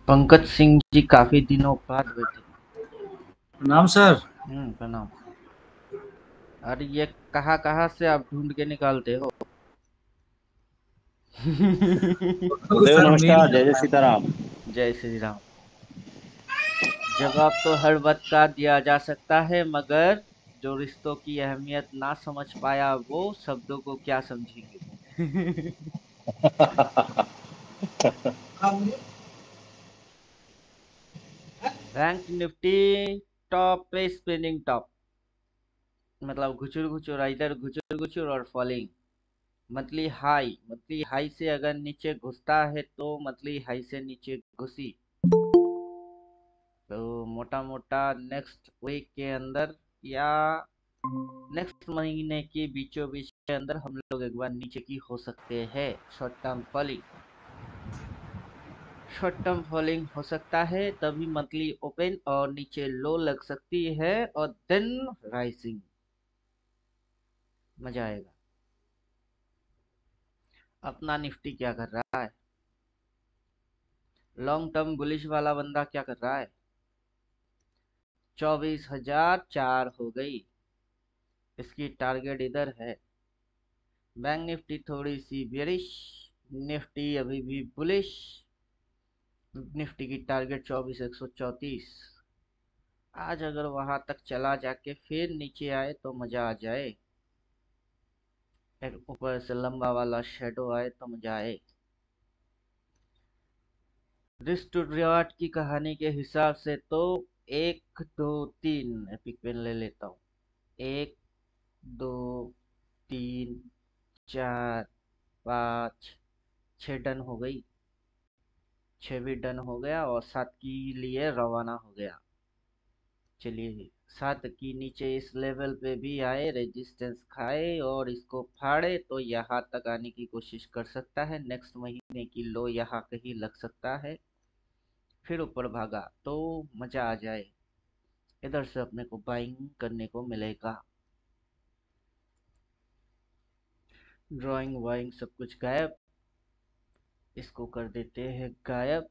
पंकज सिंह जी काफी दिनों बाद बैठे। प्रणाम सर। प्रणाम। अरे ये कहाँ कहाँ से आप ढूंढ के निकालते हो? गुरुदेव सर मेल नमस्कार, जय जय सीताराम। जय श्री राम। जवाब तो हर वक्त का दिया जा सकता है, मगर जो रिश्तों की अहमियत ना समझ पाया वो शब्दों को क्या समझेंगे। बैंक निफ्टी टॉप पे स्पिनिंग टॉप, मतलब घुचुर घुचुर इधर घुचुर घुचुर और फॉलिंग। मंथली हाई से अगर नीचे घुसता है तो मंथली हाई से नीचे घुसी तो मोटा मोटा नेक्स्ट वीक के अंदर या नेक्स्ट महीने के बीचों बीच के अंदर हम लोग एक बार नीचे की हो सकते हैं। शॉर्ट टर्म फॉलिंग हो सकता है, तभी मंथली ओपन और नीचे लो लग सकती है और देन राइजिंग। मजा आएगा। अपना निफ्टी क्या कर रहा है? लॉन्ग टर्म बुलिश वाला बंदा क्या कर रहा है? 24,004 हो गई, इसकी टारगेट इधर है। बैंक निफ्टी थोड़ी सी बेरिश, निफ्टी अभी भी बुलिश। निफ्टी की टारगेट 24,134। आज अगर वहां तक चला जाके फिर नीचे आए तो मजा आ जाए। एक ऊपर से लंबा वाला शेडो आए तो मजा आए। रिस्क टू रिवार्ड की कहानी के हिसाब से तो 1 2 3 एपिक पेन ले लेता हूँ। 1 2 3 4 5 6 डन हो गई। 6 भी डन हो गया और 7 के लिए रवाना हो गया। चलिए 7 की नीचे इस लेवल पे भी आए, रेजिस्टेंस खाए और इसको फाड़े तो यहाँ तक आने की कोशिश कर सकता है। नेक्स्ट महीने की लो यहाँ कहीं लग सकता है। फिर ऊपर भागा तो मजा आ जाए। इधर से अपने को बाइंग करने को मिलेगा। ड्राइंग वाइंग सब कुछ गायब, इसको कर देते हैं गायब।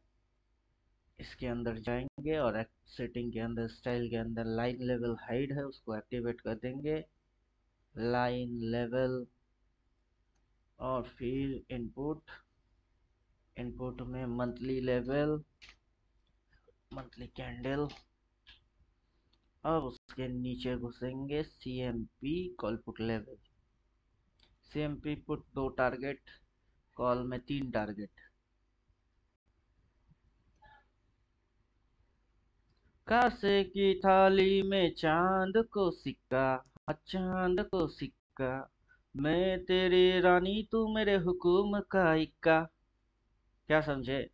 इसके अंदर जाएंगे और सेटिंग के अंदर स्टाइल के अंदर लाइन लेवल हाइड है, उसको एक्टिवेट कर देंगे। लाइन लेवल और फिर इनपुट में मंथली लेवल, मंथली कैंडल। अब उसके नीचे घुसेंगे CMP call put level. CMP put 2 target, call में 3 टारगेट। कासे की थाली में चांद को सिक्का, चांद को सिक्का, मैं तेरी रानी तू मेरे हुक्म का इक्का। क्या समझे?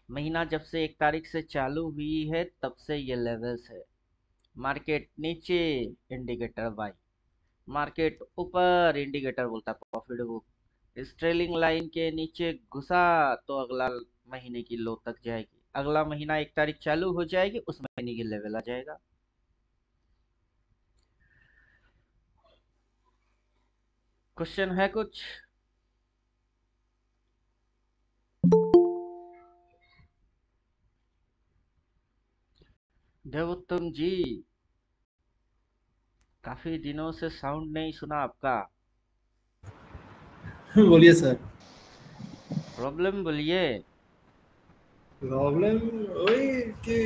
महीना जब से 1 तारीख से चालू हुई है तब से ये लेवल्स है। मार्केट नीचे, इंडिकेटर बाई। मार्केट ऊपर, इंडिकेटर बोलता प्रॉफिट बुक। इस ट्रेलिंग लाइन के नीचे घुसा तो अगला महीने की लो तक जाएगी। अगला महीना 1 तारीख चालू हो जाएगी, उस महीने की लेवल आ जाएगा। क्वेश्चन है कुछ? देवोत्तम जी, काफी दिनों से साउंड नहीं सुना आपका। बोलिए सर। प्रॉब्लम बोलिए। प्रॉब्लम वही कि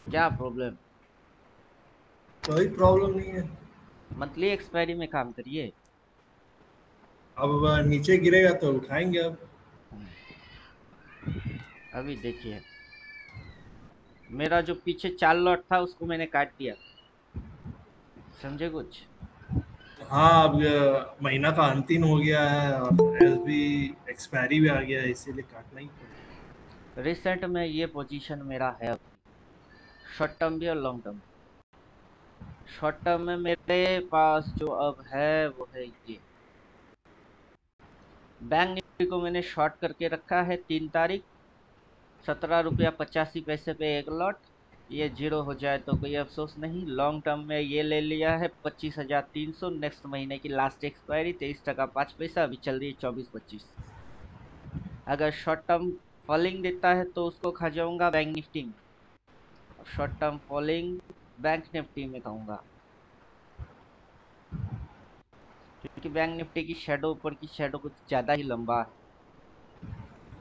क्या प्रॉब्लम? कोई प्रॉब्लम नहीं है। मंथली एक्सपायरी में काम करिए। अब नीचे गिरेगा तो उठाएंगे अब। अभी देखिए, मेरा जो पीछे 4 लॉट था उसको मैंने काट दिया। समझे कुछ? हाँ, अब महीना का अंतिम हो गया है और एस भी एक्सपायरी भी आ गया है, इसीलिए काटना ही पड़ेगा। रिसेंट में ये पोजीशन मेरा है अभी, शॉर्ट टर्म भी और लॉन्ग टर्म। शॉर्ट टर्म में मेरे पास जो अब है वो है ये। बैंक निफ्टी को मैंने शॉर्ट करके रखा है 3 तारीख, 17 रुपया 85 पैसे पे 1 लॉट। ये जीरो हो जाए तो कोई अफसोस नहीं। लॉन्ग टर्म में ये ले लिया है 25,300, नेक्स्ट महीने की लास्ट एक्सपायरी 23 टका 5 पैसा, अभी चल रही है 24-25। अगर शॉर्ट टर्म फॉलिंग देता है तो उसको खा जाऊंगा बैंक निफ्टी में, और short term falling bank Nifty में कहूंगा, क्योंकि बैंक निफ्टी की शेडो ऊपर की शेडो कुछ ज्यादा ही लंबा है,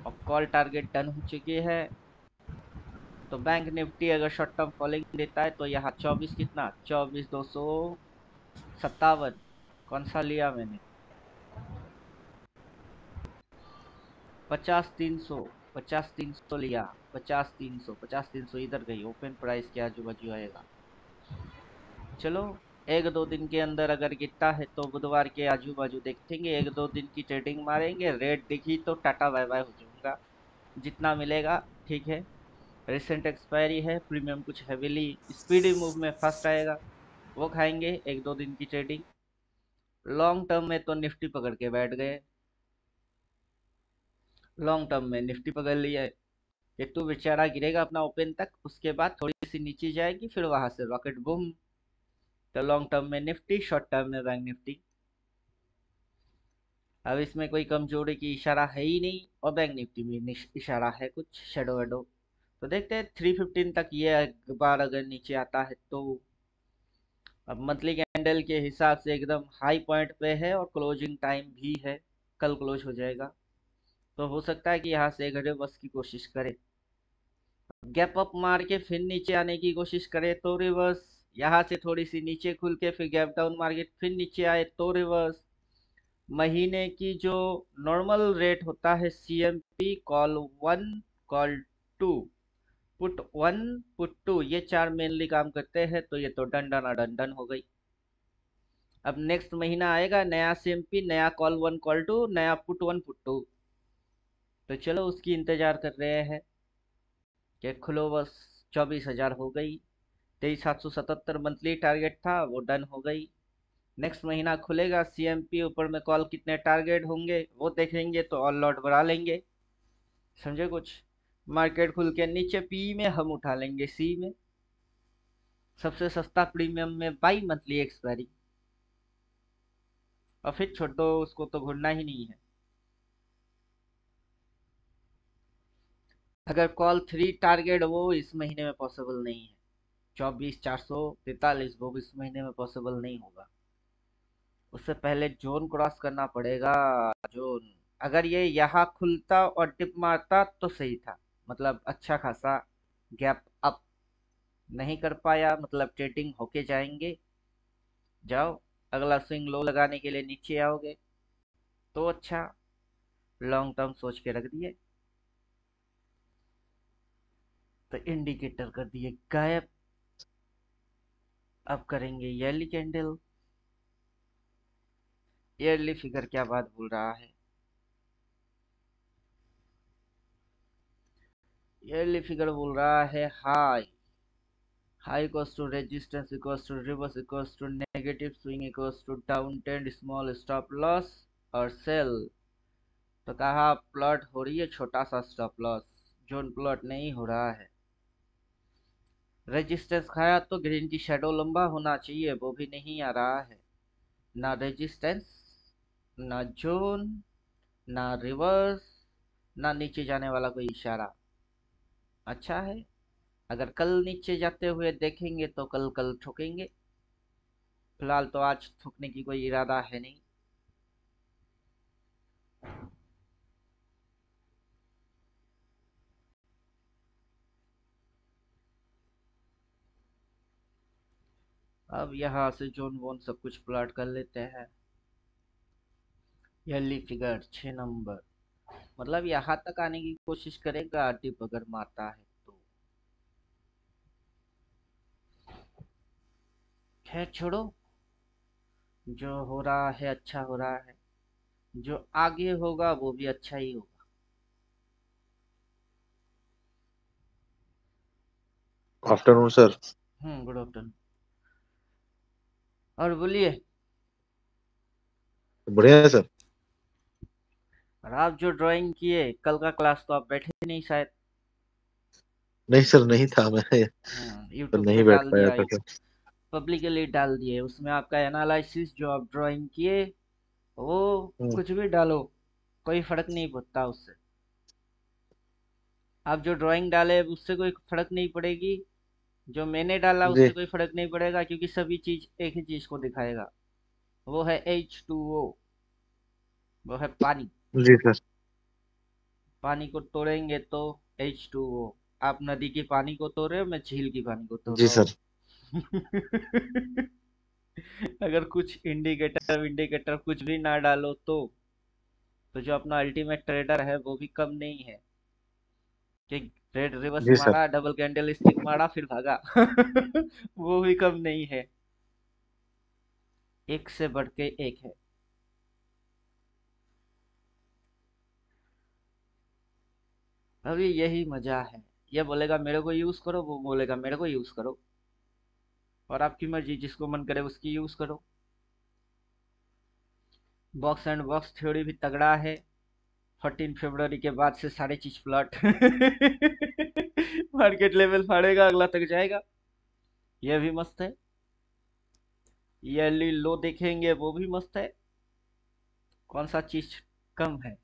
और कॉल टारगेट डन हो चुकी है। तो बैंक निफ्टी अगर शॉर्ट टर्म फॉलिंग देता है तो यहाँ 24 कितना, 24,257, कौन सा लिया मैंने, 50,300, 50,300 लिया, 50,300, 50,300 इधर गई, ओपन प्राइस के आजू बाजू आएगा। चलो, एक दो दिन के अंदर अगर गिरता है तो बुधवार के आजू बाजू देखेंगे, एक दो दिन की ट्रेडिंग मारेंगे, रेट दिखी तो टाटा बाय बाय हो जाऊंगा, जितना मिलेगा ठीक है। रिसेंट एक्सपायरी है, प्रीमियम कुछ हैवीली स्पीडी मूव में फर्स्ट आएगा, वो खाएंगे एक दो दिन की ट्रेडिंग। लॉन्ग टर्म में तो निफ्टी पकड़ के बैठ गए, लॉन्ग टर्म में निफ्टी पकड़ लिया कि तू बेचारा गिरेगा अपना ओपन तक, उसके बाद थोड़ी सी नीचे जाएगी, फिर वहां से रॉकेट बूम। तो लॉन्ग टर्म में निफ्टी, शॉर्ट टर्म में बैंक निफ्टी। अब इसमें कोई कमजोरी की इशारा है ही नहीं, और बैंक निफ्टी में इशारा है कुछ शेडो वेडो। तो देखते हैं 315 तक ये एक बार अगर नीचे आता है तो। अब मंथली कैंडल के हिसाब से एकदम हाई पॉइंट पे है, और क्लोजिंग टाइम भी है, कल क्लोज हो जाएगा, तो हो सकता है कि यहाँ से एक रिवर्स की कोशिश करे, गैप अप मार के फिर नीचे आने की कोशिश करे तो रिवर्स, यहाँ से थोड़ी सी नीचे खुल के फिर गैप डाउन मार के फिर नीचे आए तो रिवर्स। महीने की जो नॉर्मल रेट होता है CMP, call 1, call 2, put 1, put 2, ये चार मेनली काम करते हैं, तो ये तो डन डन डन डन हो गई। अब नेक्स्ट महीना आएगा, नया CMP, नया कॉल 1 कॉल 2, नया पुट 1 पुट 2, तो चलो उसकी इंतजार कर रहे हैं कि खुलो बस। 24,000 हो गई, 23,777 मंथली टारगेट था, वो डन हो गई। नेक्स्ट महीना खुलेगा, CMP ऊपर में कॉल कितने टारगेट होंगे वो देखेंगे, तो और लॉट बढ़ा लेंगे, समझे कुछ। मार्केट खुल के नीचे पी में हम उठा लेंगे सी में, सबसे सस्ता प्रीमियम में बाई मंथली एक्सपायरी, और फिर छोड़ दो उसको, तो घूरना ही नहीं है। अगर कॉल 3 टारगेट वो इस महीने में पॉसिबल नहीं है, 24,443 वो इस महीने में पॉसिबल नहीं होगा, उससे पहले जोन क्रॉस करना पड़ेगा। जोन अगर ये यहाँ खुलता और टिप मारता तो सही था, मतलब अच्छा खासा गैप अप, नहीं कर पाया, मतलब ट्रेडिंग होके जाएंगे, जाओ अगला स्विंग लो लगाने के लिए नीचे आओगे तो अच्छा, लॉन्ग टर्म सोच के रख दिए, तो इंडिकेटर कर दिए गायब। अब करेंगे ईयरली कैंडल, ईयरली फिगर क्या बात बोल रहा है, ईयरली फिगर बोल रहा है high, high equals to resistance equals to reverse equals to negative swing equals to down trend small stop loss और सेल। तो कहा प्लॉट हो रही है छोटा सा स्टॉप लॉस, जोन प्लॉट नहीं हो रहा है। रेजिस्टेंस खाया तो ग्रीन की शेडो लंबा होना चाहिए, वो भी नहीं आ रहा है, ना रेजिस्टेंस, ना जोन, ना रिवर्स, ना नीचे जाने वाला कोई इशारा। अच्छा है, अगर कल नीचे जाते हुए देखेंगे तो कल कल ठोकेंगे, फिलहाल तो आज ठोकने की कोई इरादा है नहीं। अब यहाँ से जोन वोन सब कुछ प्लॉट कर लेते हैं। यली फिगर 6 नंबर, मतलब यहाँ तक आने की कोशिश करेगा टिप अगर मारता है तो। खैर छोड़ो, जो हो रहा है अच्छा हो रहा है, जो आगे होगा वो भी अच्छा ही होगा। Afternoon sir. Good afternoon. और बोलिए। बढ़िया है सर। और आप जो ड्राइंग किए कल का क्लास तो आप बैठे नहीं शायद। नहीं सर, नहीं था मैं तो यूट्यूब पे नहीं बैठ डाल पाया दिया, था सर। पब्लिकली डाल दिए, उसमें आपका एनालिसिस जो आप ड्राइंग किए वो हम्म, कुछ भी डालो, कोई फर्क नहीं पड़ता उससे। आप जो ड्राइंग डाले उससे कोई फर्क नहीं पड़ेगी, जो मैंने डाला जी उससे कोई फर्क नहीं पड़ेगा, क्योंकि सभी चीज एक ही चीज को दिखाएगा, वो है H2O, वो है पानी। जी सर। पानी को तोड़ेंगे तो H2O। आप नदी के पानी को तोड़ रहे हो, मैं झील की पानी को तोड़ जी रहा हूँ। सर। अगर कुछ इंडिकेटर इंडिकेटर कुछ भी ना डालो तो जो अपना अल्टीमेट ट्रेडर है वो भी कम नहीं है कि रेड रिवर्स जी सर। मारा, डबल कैंडल स्टिक मारा फिर भागा। वो भी कम नहीं है, एक से बढ़ के एक है। अभी यही मजा है, ये बोलेगा मेरे को यूज करो, वो बोलेगा मेरे को यूज करो, और आपकी मर्जी, जिसको मन करे उसकी यूज करो। बॉक्स एंड बॉक्स थ्योरी भी तगड़ा है, 14 फरवरी के बाद से सारी चीज फ्लट। मार्केट लेवल फाड़ेगा, अगला तक जाएगा, ये भी मस्त है। ईयरली लो देखेंगे, वो भी मस्त है। कौन सा चीज कम है,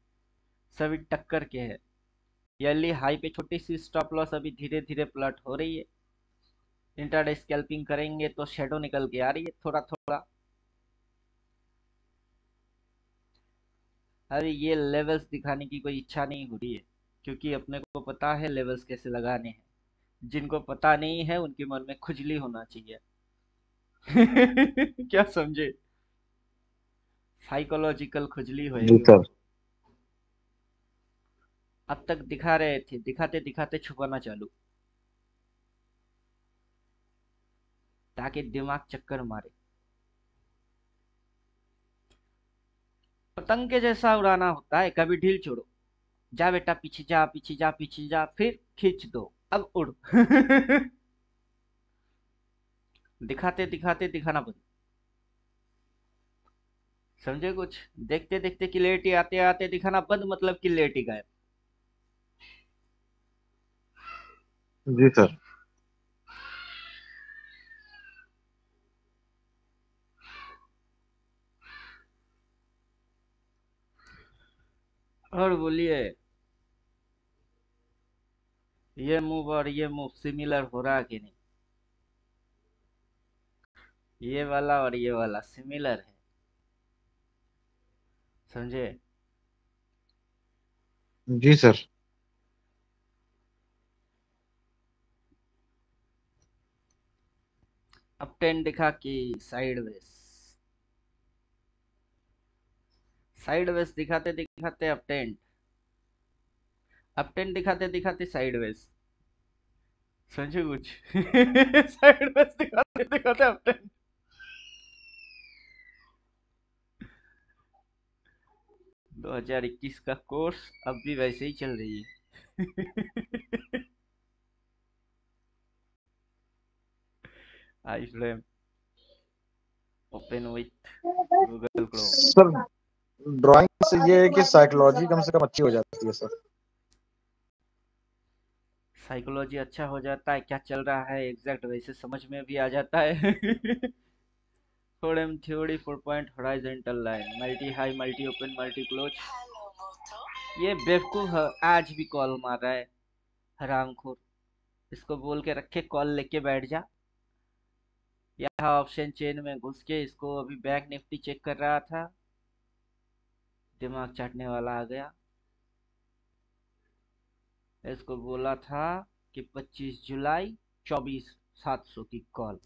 सभी टक्कर के है। ईयरली हाई पे छोटी सी स्टॉप लॉस अभी धीरे धीरे प्लट हो रही है। इंट्राडे स्कैल्पिंग करेंगे तो शेडो निकल के आ रही है थोड़ा थोड़ा। अरे ये लेवल्स दिखाने की कोई इच्छा नहीं हो रही है, क्योंकि अपने को पता है लेवल्स कैसे लगाने हैं। जिनको पता नहीं है उनके मन में खुजली होना चाहिए। क्या समझे, साइकोलॉजिकल खुजली जी होएगी सर। उनको। अब तक दिखा रहे थे, दिखाते दिखाते छुपाना चालू, ताकि दिमाग चक्कर मारे। पतंग के जैसा उड़ाना होता है, कभी ढील छोड़ो, जा बेटा पीछे जा पीछे जा पीछे जा, फिर खींच दो, अब उड़। दिखाते दिखाते दिखाना बंद। समझे कुछ, देखते देखते क्लियरिटी आते आते दिखाना बंद, मतलब क्लियरिटी गायब। जी सर। और बोलिए, ये मूव और ये मूव सिमिलर हो रहा कि नहीं? ये वाला और ये वाला सिमिलर है, समझे? जी सर। अप टेन दिखा कि साइडवेज, साइडवेज दिखाते दिखाते अप टेन, अप टेन दिखाते दिखाते साइडवेज। समझे कुछ? साइडवेज दिखाते दिखाते अप टेन। 2021 का कोर्स अब भी वैसे ही चल रही है। I frame open with Google Chrome. Sir drawing से ये है कि साइकोलॉजी कम से कम अच्छी हो जाती है सर। साइकोलॉजी अच्छा हो जाता है, क्या चल रहा है एग्जैक्ट वैसे समझ में भी आ जाता है। Forum theory 4 point horizontal line, multi high multi open multi close. ये बेवकूफ आज भी कॉल मार रहा है, हरामखोर। इसको बोल के रखे कॉल लेके बैठ जा। यहाँ ऑप्शन चेन में घुस के इसको अभी बैंक निफ्टी चेक कर रहा था, दिमाग चाटने वाला आ गया। इसको बोला था कि 25 जुलाई 24,700 की कॉल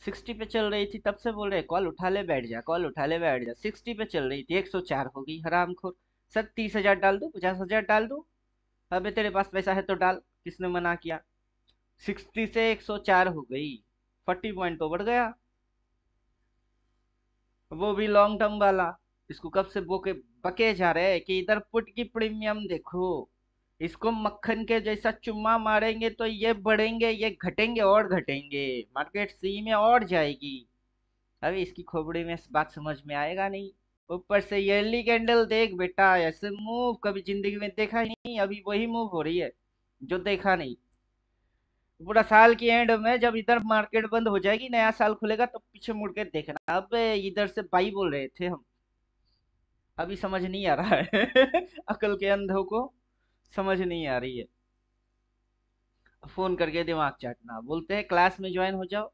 60 पे चल रही थी, तब से बोल रहे कॉल उठा ले बैठ जा, कॉल उठा ले बैठ जा। 60 पे चल रही थी, 104 हो गई, हरामखोर। सर 30,000 डाल दूं, 50,000 डाल दूं? अबे तेरे पास पैसा है तो डाल, किसने मना किया? 60 से 104 हो गई, 40 पॉइंट तो बढ़ गया, वो भी लॉन्ग टर्म वाला। इसको कब से बोके बके जा रहे हैं कि इधर पुट की प्रीमियम देखो, इसको मक्खन के जैसा चुम्मा मारेंगे तो ये बढ़ेंगे, ये घटेंगे और घटेंगे, मार्केट सी में और जाएगी। अभी इसकी खोपड़ी में इस बात समझ में आएगा नहीं। ऊपर से ईयरली कैंडल देख बेटा, ऐसे मूव कभी जिंदगी में देखा ही नहीं, अभी वही मूव हो रही है जो देखा नहीं। पूरा साल की एंड में जब इधर मार्केट बंद हो जाएगी, नया साल खुलेगा, तो पीछे मुड़ के देखना, अब इधर से बाई बोल रहे थे हम। अभी समझ नहीं आ रहा है। अकल के अंधों को समझ नहीं आ रही है। फोन करके दिमाग चाटना, बोलते हैं क्लास में ज्वाइन हो जाओ,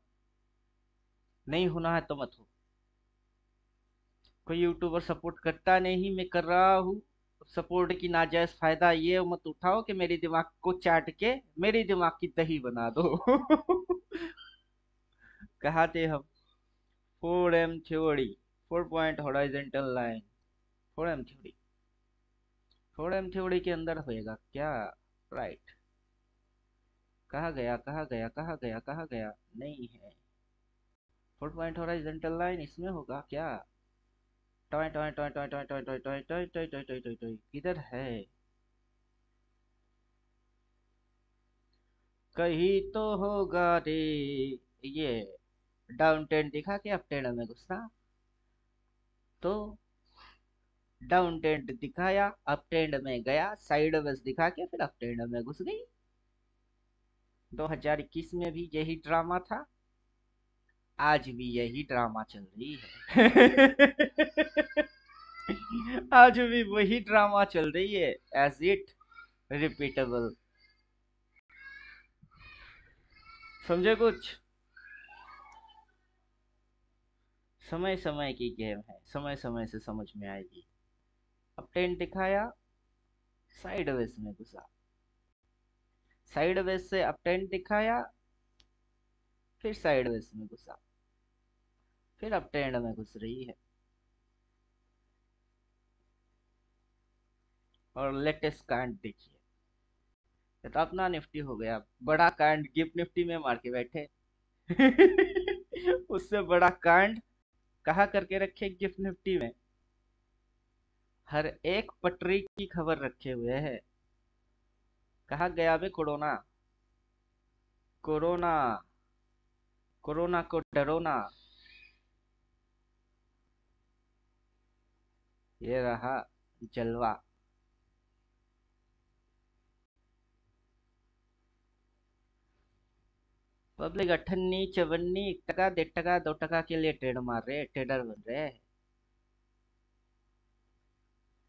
नहीं होना है तो मत हो। कोई यूट्यूबर सपोर्ट करता नहीं, मैं कर रहा हूँ। सपोर्ट की नाजायज फायदा ये मत उठाओ कि मेरी दिमाग को चाट के मेरी दिमाग की दही बना दो। कहा थे हम? 4M theory, 4 point horizontal line. 4M theory, 4M theory के अंदर होएगा क्या? राइट। कहा गया, कहा गया, कहा गया, कहा गया? नहीं है। 4 पॉइंट हॉरिजॉन्टल लाइन इसमें होगा क्या? Toy toy toy toy toy toy toy toy toy toy toy toy toy toy किधर है? कहीं तो होगा रे ये। डाउन टेन दिखा के अप टेन में घुसना, तो डाउन टेंट दिखाया, अप टेंट में गया, साइड वेज दिखा के फिर अप टेंट में घुस गई। 2021 में भी यही ड्रामा था, आज भी यही ड्रामा चल रही है। आज भी वही ड्रामा चल रही है, एज इट रिपीटेबल। समझे कुछ? समय समय की गेम है, समय समय से समझ में आएगी। अब टेंट दिखाया, साइडवेज में घुसा, साइडवेज से अब टेंट दिखाया, फिर साइडवेज में घुसा, फिर अब टेंट में घुस रही है। और लेटेस्ट कांड देखिए, ये तो अपना निफ्टी हो गया। बड़ा कांड गिफ्ट निफ्टी में मार के बैठे। उससे बड़ा कांड कहा करके रखे गिफ्ट निफ्टी में। हर एक पटरी की खबर रखे हुए है। कहा गया बे कोरोना, कोरोना, कोरोना को डरो ना। ये रहा जलवा। पब्लिक अठन्नी चवन्नी 1 टका 1.5 टका 2 टका के लिए ट्रेड मार रहे, ट्रेडर बन रहे हैं।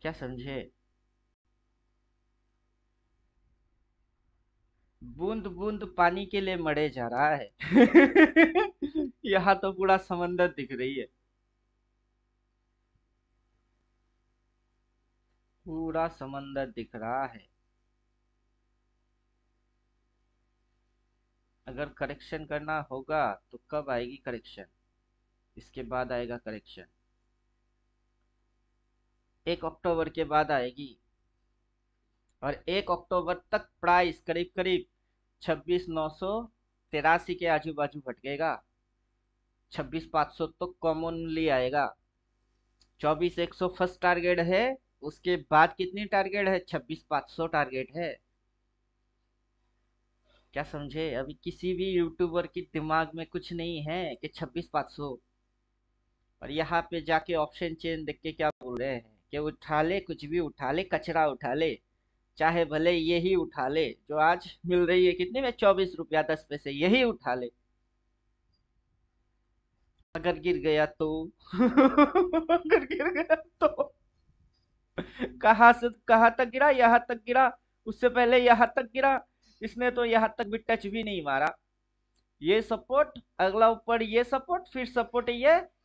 क्या समझे? बूंद बूंद पानी के लिए मरे जा रहा है। यहाँ तो पूरा समंदर दिख रही है, पूरा समंदर दिख रहा है। अगर करेक्शन करना होगा तो कब आएगी करेक्शन? इसके बाद आएगा करेक्शन, 1 अक्टूबर के बाद आएगी। और 1 अक्टूबर तक प्राइस करीब करीब 26,983 के आजू बाजू भटकेगा। 26,500 तो कॉमनली आएगा। 24,100 फर्स्ट टारगेट है, उसके बाद कितनी टारगेट है? 26,500 टारगेट है। क्या समझे? अभी किसी भी यूट्यूबर के दिमाग में कुछ नहीं है कि 26,500। और यहाँ पे जाके ऑप्शन चेन देख के क्या बोल रहे हैं कि उठा ले, कुछ भी उठा ले, कचरा उठा ले, चाहे भले यही उठा ले जो आज मिल रही है कितने में, 24 रुपया 10 पैसे, यही उठा ले। अगर गिर गया तो? अगर गिर गया तो? कहाँ से कहाँ तक गिरा? यहाँ तक गिरा, उससे पहले यहाँ तक गिरा। इसने तो यहाँ तक भी टच भी नहीं मारा। ये सपोर्ट, अगला ऊपर ये सपोर्ट, फिर सपोर्ट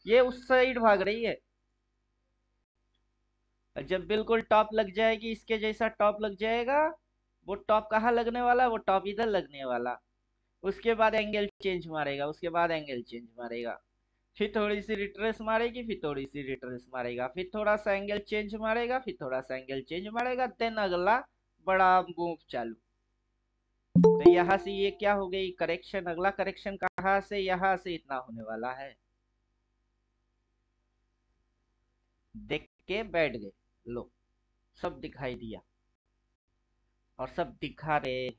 ये उस साइड भाग रही है। जब बिल्कुल टॉप लग जाएगी, इसके जैसा टॉप लग जाएगा, वो टॉप कहाँ लगने वाला? वो टॉप इधर लगने वाला। उसके बाद एंगल चेंज मारेगा, उसके बाद एंगल चेंज मारेगा, फिर थोड़ी सी रिट्रेस मारेगी, फिर थोड़ी सी रिट्रेस मारेगा, फिर थोड़ा सा एंगल चेंज मारेगा, फिर थोड़ा सा एंगल चेंज मारेगा, देन अगला बड़ा मूव चालू। तो यहाँ से ये क्या हो गई? करेक्शन। अगला करेक्शन कहाँ से? यहाँ से इतना होने वाला है। देख के बैठ गए, लो सब दिखाई दिया और सब दिखा रहे हैं।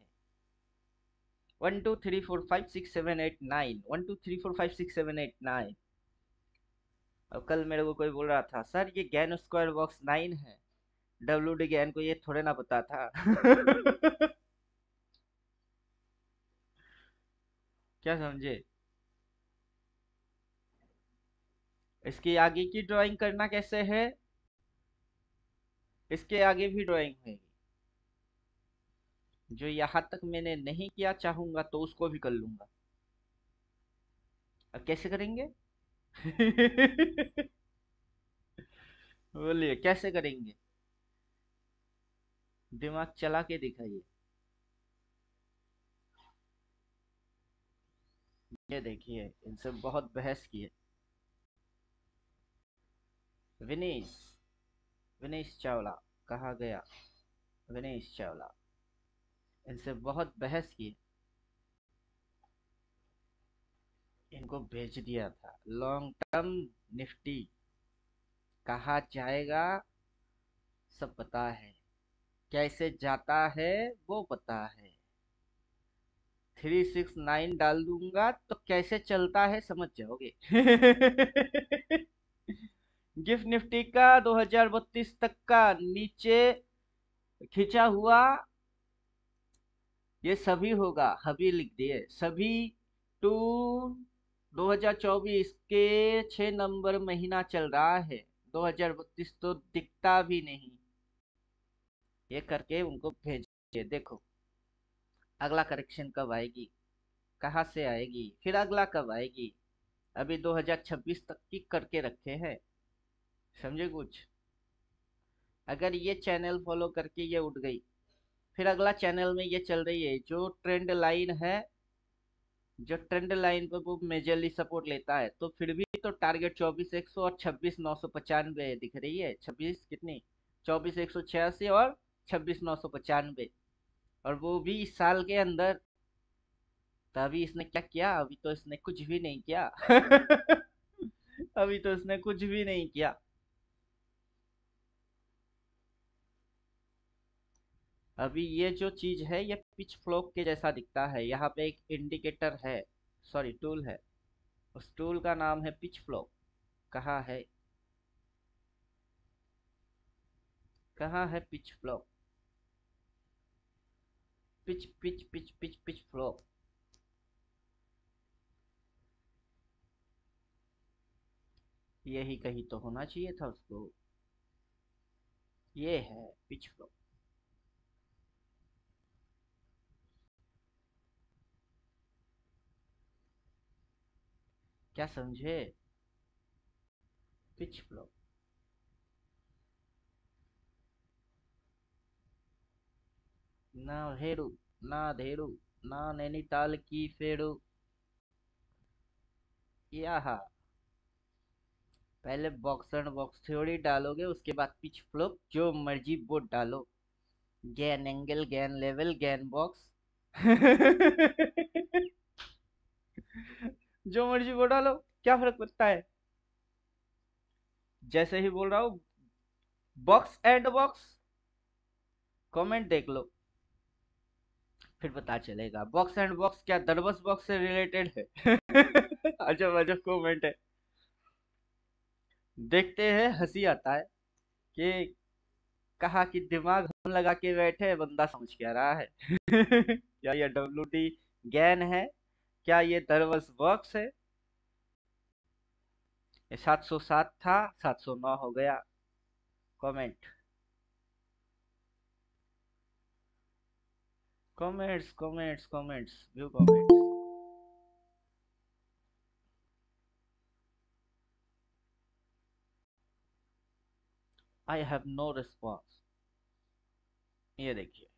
1 2 3 4 5 6 7 8 9, 1 2 3 4 5 6 7 8 9। और कल मेरे को कोई बोल रहा था, सर ये गैन स्क्वायर बॉक्स 9 है। WD गैन को ये थोड़े ना पता था। क्या समझे? इसके आगे की ड्राइंग करना कैसे है? इसके आगे भी ड्राइंग है। जो यहाँ तक मैंने नहीं किया, चाहूंगा तो उसको भी कर लूंगा। अब कैसे करेंगे? बोलिए कैसे करेंगे? दिमाग चला के दिखाइए। ये देखिए, इनसे बहुत बहस की है। विनीश, विनीश चावला कहाँ गया? विनीश चावला, इनसे बहुत बहस की। इनको भेज दिया था लॉन्ग टर्म निफ्टी कहाँ जाएगा, सब पता है। कैसे जाता है वो पता है। 369 डाल दूंगा तो कैसे चलता है समझ जाओगे। गिफ्ट निफ्टी का 2032 तक का नीचे खिंचा हुआ, ये सभी होगा। अभी लिख दिए सभी टू 2024 के 6 नंबर महीना चल रहा है। 2032 तो दिखता भी नहीं। ये करके उनको भेजिए। देखो अगला करेक्शन कब आएगी, कहाँ से आएगी, फिर अगला कब आएगी। अभी 2026 तक की करके रखे हैं, समझे कुछ? अगर ये चैनल फॉलो करके ये उठ गई, फिर अगला चैनल में ये चल रही है जो ट्रेंड लाइन है, जो ट्रेंड लाइन पर वो मेजरली सपोर्ट लेता है, तो फिर भी तो टारगेट 24,100 और 26,995 दिख रही है। 26 कितनी, 24,186 और 26,995, और वो भी इस साल के अंदर। तो अभी इसने क्या किया? अभी तो इसने कुछ भी नहीं किया। अभी तो इसने कुछ भी नहीं किया। अभी ये जो चीज है ये पिच फ्लॉप के जैसा दिखता है। यहाँ पे एक इंडिकेटर है, सॉरी टूल है, उस टूल का नाम है पिच फ्लॉप। कहाँ है, कहाँ है pitch flop? Pitch pitch pitch pitch pitch flop. यही कहीं तो होना चाहिए था उसको। ये है पिच फ्लॉप। क्या समझे? Pitch flop. ना हेरू, ना धेरू, ना नैनीताल की फेरू। यहाँ पहले बॉक्स एंड बॉक्स थ्योरी डालोगे, उसके बाद पिच फ्लॉप, जो मर्जी बोर्ड डालो। Gann angle, Gann level, Gann box. जो मर्जी बोर्ड डालो, क्या फर्क पड़ता है? जैसे ही बोल रहा हूँ बॉक्स एंड बॉक्स, कमेंट देख लो फिर पता चलेगा। बॉक्स एंड बॉक्स क्या दरबस बॉक्स से रिलेटेड है? अजब अजब कमेंट है। देखते हैं हंसी आता है कि कहा कि दिमाग हम लगा के बैठे हैं, बंदा समझ क्या रहा है। क्या ये WD गैन है, क्या ये दरबस बॉक्स है? ये 707 था, 709 हो गया। Comment, comments comments comments, view comments. I have no response. ये देखिए,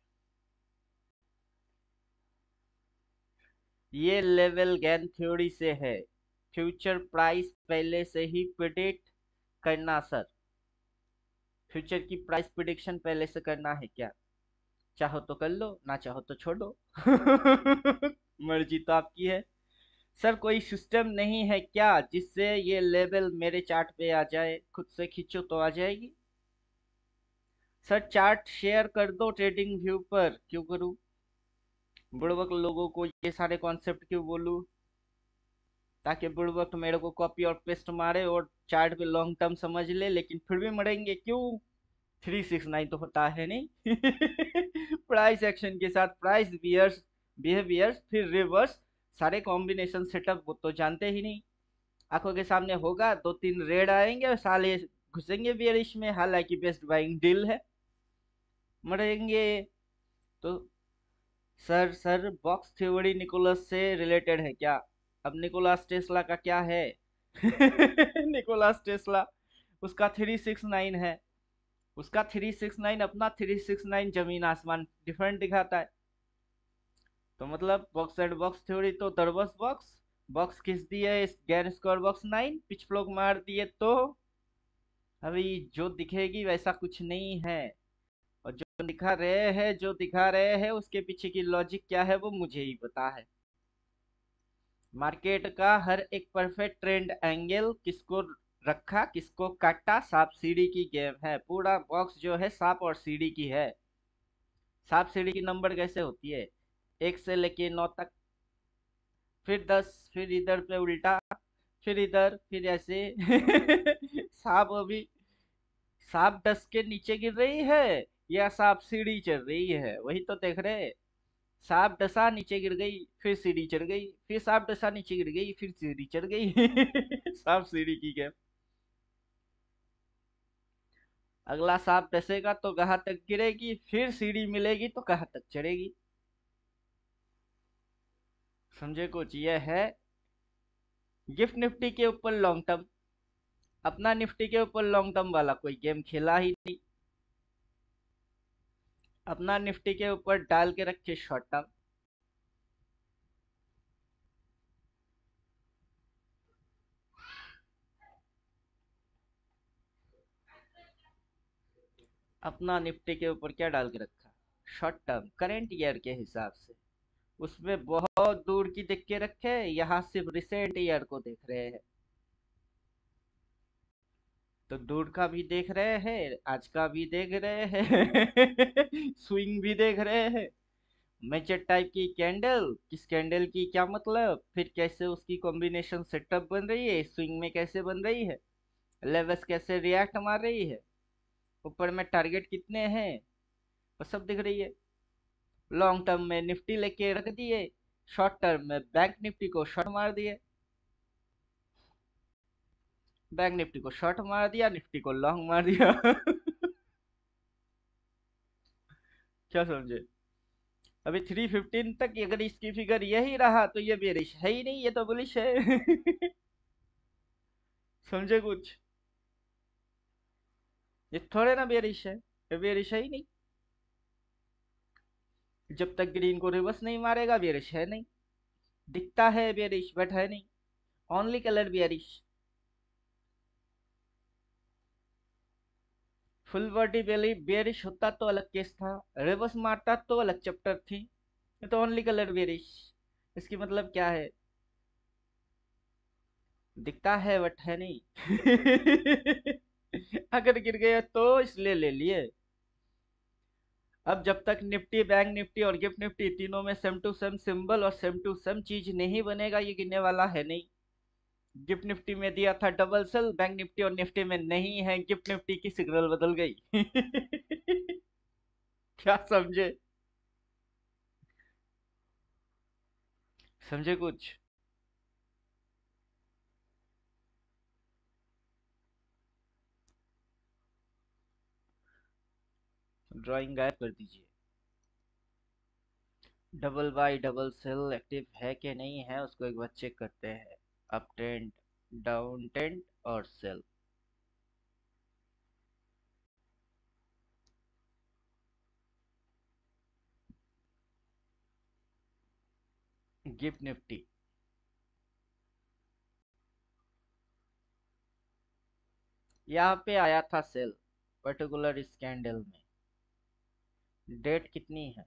ये लेवल गेन थ्योरी से है। फ्यूचर प्राइस पहले से ही प्रिडिक्ट करना सर। फ्यूचर की प्राइस प्रिडिक्शन पहले से करना है क्या? चाहो तो कर लो, ना चाहो तो छोड़ो। मर्जी तो आपकी है। सर कोई सिस्टम नहीं है क्या जिससे ये लेवल मेरे चार्ट पे आ जाए? खुद से खींचो तो आ जाएगी। सर चार्ट शेयर कर दो ट्रेडिंग व्यू पर। क्यों करूं? बुड़बक लोगों को ये सारे कॉन्सेप्ट क्यों बोलूं? ताकि बुड़बक मेरे को कॉपी और पेस्ट मारे और चार्ट पे लॉन्ग टर्म समझ ले, लेकिन फिर भी मरेंगे क्यों? 369 तो होता है नहीं। प्राइस एक्शन के साथ प्राइस बियर्स बिहेवियर्स, फिर रिवर्स सारे कॉम्बिनेशन सेटअप वो तो जानते ही नहीं। आंखों के सामने होगा, 2-3 रेड आएंगे और साले घुसेंगे बियरिश में, हालांकि बेस्ट बाइंग डील है, मरेंगे। तो सर बॉक्स थ्योरी निकोलस से रिलेटेड है क्या? अब निकोलस टेस्ला का क्या है? निकोलस टेस्ला, उसका 369 है, उसका 369, अपना 369 जमीन आसमान डिफरेंट दिखाता है। तो मतलब बॉक्स एंड बॉक्स थ्योरी तो दरबस बॉक्स, बॉक्स खींच दिए, गैर स्क्वायर बॉक्स 9 पिच फ्लॉग मार दिए, तो अभी जो दिखेगी वैसा कुछ नहीं है। और जो दिखा रहे हैं उसके पीछे की लॉजिक क्या है वो मुझे ही पता है। मार्केट का हर एक परफेक्ट ट्रेंड एंगल किसको रखा किसको काटा, सांप सीढ़ी की गेम है। पूरा बॉक्स जो है सांप और सीढ़ी की है। सांप सीढ़ी की नंबर कैसे होती है? 1 से लेके 9 तक, फिर 10, फिर इधर पे उल्टा, फिर इधर, फिर ऐसे। सांप अभी, सांप 10 के नीचे गिर रही है या सांप सीढ़ी चढ़ रही है, वही तो देख रहे हैं। सांप डसा नीचे गिर गई, फिर सीढ़ी चढ़ गई, फिर सांप डसा नीचे गिर गई, फिर सीढ़ी चढ़ गई। सांप सीढ़ी की गेम। अगला सांप डसेगा तो कहाँ तक गिरेगी, फिर सीढ़ी मिलेगी तो कहाँ तक चढ़ेगी। समझे कुछ? ये है गिफ्ट निफ्टी के ऊपर लॉन्ग टर्म। अपना निफ्टी के ऊपर लॉन्ग टर्म वाला कोई गेम खेला ही नहीं। अपना निफ्टी के ऊपर डाल के रखे शॉर्ट टर्म। अपना निफ्टी के ऊपर क्या डाल के रखा? शॉर्ट टर्म, करेंट ईयर के हिसाब से। उसमें बहुत दूर की देख के रखे, यहाँ सिर्फ रिसेंट ईयर को देख रहे हैं। तो दूर का भी देख रहे हैं, आज का भी देख रहे हैं। स्विंग भी देख रहे हैं। मेजर टाइप की कैंडल, किस कैंडल की क्या मतलब, फिर कैसे उसकी कॉम्बिनेशन सेटअप बन रही है, स्विंग में कैसे बन रही है, लेवल्स कैसे रिएक्ट मार रही है, ऊपर में टारगेट कितने हैं, वो सब दिख रही है। लॉन्ग टर्म में निफ्टी लेके रख दिए, शॉर्ट टर्म में बैंक निफ्टी को शॉर्ट मार दिए। बैंक निफ्टी को शॉर्ट मार दिया, निफ्टी को लॉन्ग मार दिया। क्या समझे? अभी 315 तक अगर इसकी फिगर यही रहा तो ये बेरिश है ही नहीं, ये तो बुलिश है। समझे कुछ? ये थोड़े ना बेरिश है, ये बेरिश है ही नहीं। जब तक ग्रीन को रिवर्स नहीं मारेगा बेरिश है नहीं। दिखता है बेरिश बट है नहीं, only colour bearish. Full body belly bearish होता तो अलग केस था, रिवर्स मारता तो अलग चैप्टर थी। ये तो ओनली कलर बेरिश। इसकी मतलब क्या है? दिखता है बट है नहीं। अगर गिर गया तो इसलिए ले लिए। अब जब तक निफ्टी, बैंक निफ्टी और गिफ्ट निफ्टी तीनों में सेम टू सेम सिंबल और सेम टू सेम चीज नहीं बनेगा, ये गिनने वाला है नहीं। गिफ्ट निफ्टी में दिया था डबल सेल, बैंक निफ्टी और निफ्टी में नहीं है, गिफ्ट निफ्टी की सिग्नल बदल गई। क्या समझे? समझे कुछ? ड्राइंग गायब कर दीजिए। Double by double cell active है कि नहीं है उसको एक बार चेक करते हैं। अप ट्रेंड, डाउन ट्रेंड और सेल। गिफ्ट निफ्टी यहाँ पे आया था सेल, पर्टिकुलर इस कैंडल में। डेट कितनी है?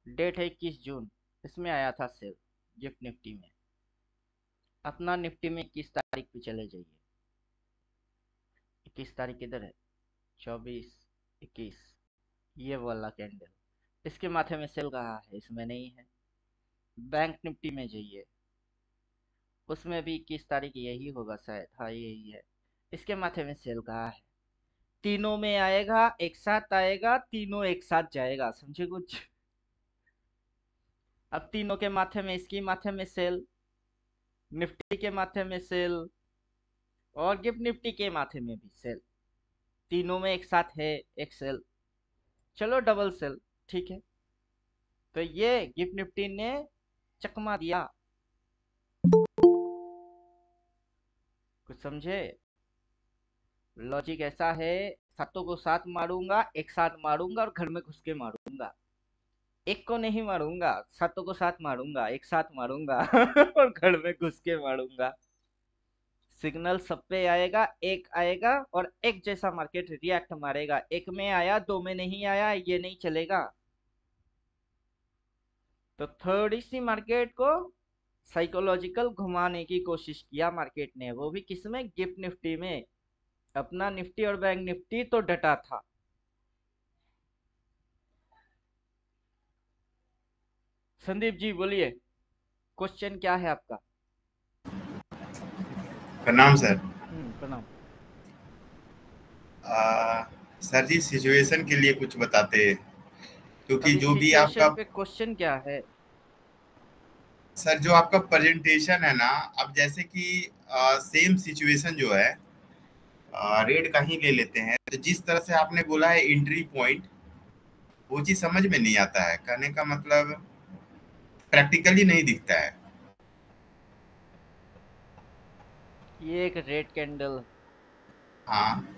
डेट है 21 जून। इसमें आया था सेल गिफ्ट निफ्टी में। अपना निफ्टी में 21 तारीख पे चले जाइए। 21 तारीख किधर है? 24, 21, ये वाला कैंडल। इसके माथे में सेल कहाँ है? इसमें नहीं है। बैंक निफ्टी में जाइए, उसमें भी 21 तारीख यही होगा शायद, हाँ यही है। इसके माथे में सेल कहाँ है? तीनों में आएगा, एक साथ आएगा, तीनों एक साथ जाएगा। समझे कुछ? अब तीनों के माथे में, इसकी माथे में सेल, निफ्टी के माथे में सेल और गिफ्ट निफ्टी के माथे में भी सेल, तीनों में एक साथ है एक सेल, चलो डबल सेल, ठीक है। तो ये गिफ्ट निफ्टी ने चकमा दिया, कुछ समझे? लॉजिक ऐसा है, सातों को साथ मारूंगा, एक साथ मारूंगा और घर में घुस के मारूंगा, एक को नहीं मारूंगा, सातों को साथ मारूंगा, एक साथ मारूंगा और घर में घुस के मारूंगा। सिग्नल सब पे आएगा, एक आएगा और एक जैसा मार्केट रिएक्ट मारेगा, एक में आया दो में नहीं आया ये नहीं चलेगा। तो थोड़ी सी मार्केट को साइकोलॉजिकल घुमाने की कोशिश किया मार्केट ने, वो भी किसमें? गिफ्ट निफ्टी में। अपना निफ्टी और बैंक निफ्टी तो डटा था। संदीप जी बोलिए, क्वेश्चन क्या है आपका? प्रणाम सर। प्रणाम। सर जी सिचुएशन के लिए कुछ बताते हैं, क्योंकि जो भी सिचुएशन आपका पे क्वेश्चन क्या है? सर जो आपका प्रेजेंटेशन है ना, अब जैसे कि सेम सिचुएशन जो है रेड का ही ले लेते हैं, तो जिस तरह से आपने बोला है एंट्री पॉइंट, वो चीज समझ में नहीं आता है, कहने का मतलब प्रैक्टिकली नहीं दिखता है। ये एक रेड कैंडल, हाँ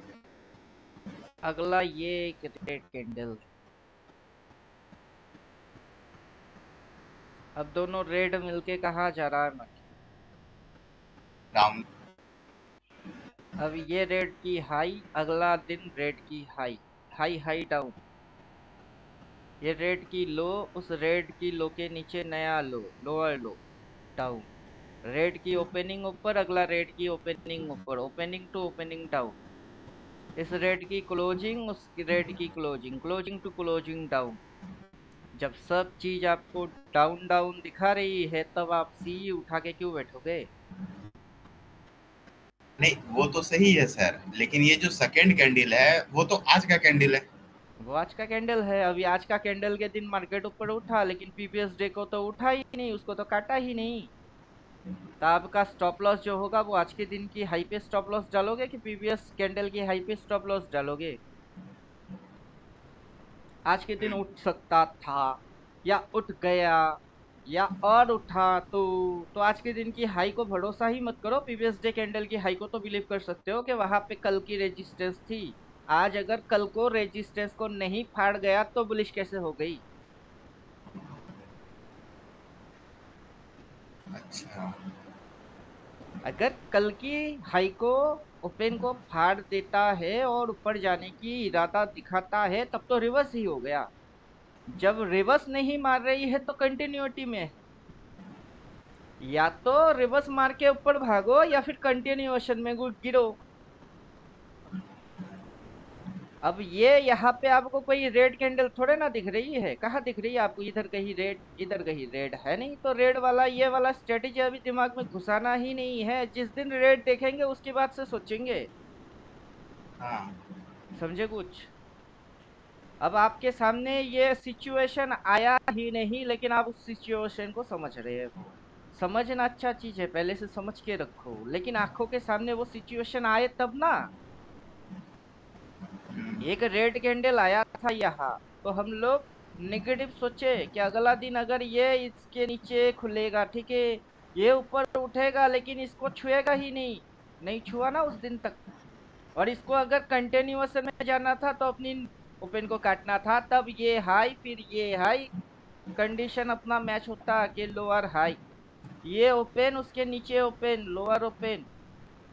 अगला ये एक रेड कैंडल, अब दोनों रेड मिलके कहाँ जा रहा है मार्केट? डाउन। अब ये रेड की हाई, अगला दिन रेड की हाई, हाई हाई डाउन, ये रेड की लो, उस रेड की लो के नीचे नया low, lower low, down, red की ओपनिंग ऊपर, अगला रेड की ओपनिंग ऊपर, ओपनिंग टू ओपनिंग डाउन, इस रेड की क्लोजिंग, उस रेड की closing, closing to closing down. जब सब चीज आपको डाउन डाउन दिखा रही है तब आप सी उठा के क्यों बैठोगे? नहीं वो तो सही है सर, लेकिन ये जो सेकंड कैंडल है वो तो आज का कैंडल है। वो आज का कैंडल है, अभी आज का कैंडल के दिन मार्केट ऊपर उठा, लेकिन प्रीवियस डे को तो उठा ही नहीं, उसको तो काटा ही नहीं। तो आपका स्टॉप लॉस जो होगा वो आज के दिन की हाई पे स्टॉप लॉस डालोगे कि प्रीवियस कैंडल की हाई पे स्टॉप लॉस डालोगे? आज के दिन उठ सकता था या उठ गया या और उठा, तो आज के दिन की हाई को भरोसा ही मत करो, प्रीवियस डे कैंडल की हाई को तो बिलीव कर सकते हो कि वहां पे कल की रेजिस्टेंस थी। आज अगर कल को रेजिस्टेंस को नहीं फाड़ गया तो बुलिश कैसे हो गई? अच्छा, अगर कल की हाई को ओपन को फाड़ देता है और ऊपर जाने की इरादा दिखाता है तब तो रिवर्स ही हो गया। जब रिवर्स नहीं मार रही है तो कंटिन्यूटी में है, या तो रिवर्स मार के ऊपर भागो या फिर कंटिन्यूएशन में गिरो। अब ये यहाँ पे आपको कोई रेड कैंडल थोड़े ना दिख रही है, कहाँ दिख रही है आपको? इधर कहीं रेड, इधर कहीं रेड है नहीं, तो रेड वाला ये वाला स्ट्रेटेजी अभी दिमाग में घुसाना ही नहीं है। जिस दिन रेड देखेंगे उसके बाद से सोचेंगे। हाँ समझे कुछ? अब आपके सामने ये सिचुएशन आया ही नहीं, लेकिन आप उस सिचुएशन को समझ रहे हो। समझना अच्छा चीज है, पहले से समझ के रखो, लेकिन आंखों के सामने वो सिचुएशन आए तब ना। एक रेड कैंडल आया था यहाँ, तो हम लोग नेगेटिव सोचे कि अगला दिन अगर ये इसके नीचे खुलेगा, ठीक है, ये ऊपर उठेगा, लेकिन इसको छुएगा ही नहीं, नहीं छुआ ना उस दिन तक, और इसको अगर कंटिन्यूएशन में जाना था तो अपनी ओपन को काटना था, तब ये हाई फिर ये हाई, कंडीशन अपना मैच होता कि लोअर हाई, ये ओपन उसके नीचे ओपन, लोअर ओपन,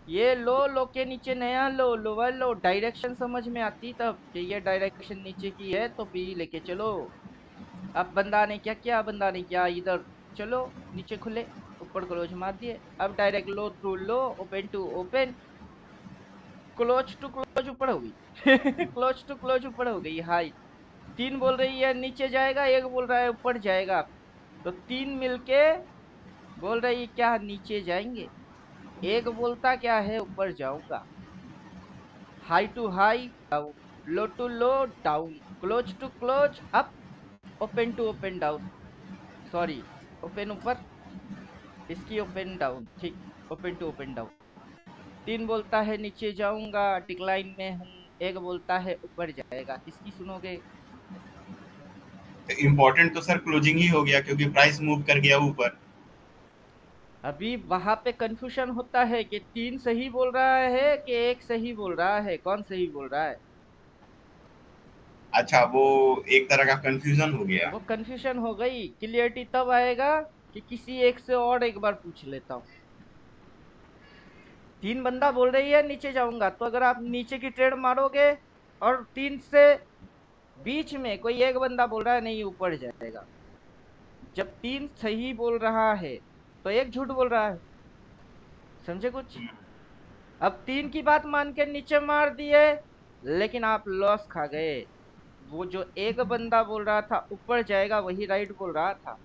ये लो, लो के नीचे नया लो, लोअर लो, डायरेक्शन समझ में आती तब कि ये डायरेक्शन नीचे की है तो बी लेके चलो। अब बंदा ने क्या किया, बंदा ने क्या, इधर चलो, नीचे खुले, ऊपर क्लोज मार दिए, अब direct low through low, open to open, close to close ऊपर हो गई क्लोज टू क्लोज ऊपर हो गई हाई। तीन बोल रही है नीचे जाएगा, एक बोल रहा है ऊपर जाएगा, तो तीन मिलके बोल रही है क्या नीचे जाएंगे, एक बोलता क्या है ऊपर जाऊंगा। High to high down, low to low down, close to close up, open to open down. Sorry open ऊपर, इसकी ओपन डाउन, ठीक, ओपन टू ओपन डाउन। 3 बोलता है नीचे जाऊंगा, डिक्लाइन में हूँ। 1 बोलता है ऊपर जाएगा, किसकी सुनोगे? इम्पोर्टेंट तो सर क्लोजिंग ही हो गया, क्योंकि प्राइस मूव कर गया ऊपर। अभी वहां पे कंफ्यूजन होता है कि 3 सही बोल रहा है कि 1 सही बोल रहा है, कौन सही बोल रहा है? अच्छा, वो एक तरह का कंफ्यूजन हो गया। वो कंफ्यूजन हो गई। क्लियरिटी तब आएगा कि किसी एक से और एक बार पूछ लेता हूँ। 3 बंदा बोल रही है नीचे जाऊंगा, तो अगर आप नीचे की ट्रेड मारोगे और 3 से बीच में कोई एक बंदा बोल रहा है नहीं ऊपर जाएगा, जब 3 सही बोल रहा है तो 1 झूठ बोल रहा है। समझे कुछ? अब 3 की बात मान के नीचे मार दिए, लेकिन आप लॉस खा गए। वो जो एक बंदा बोल रहा था ऊपर जाएगा वही राइट बोल रहा था,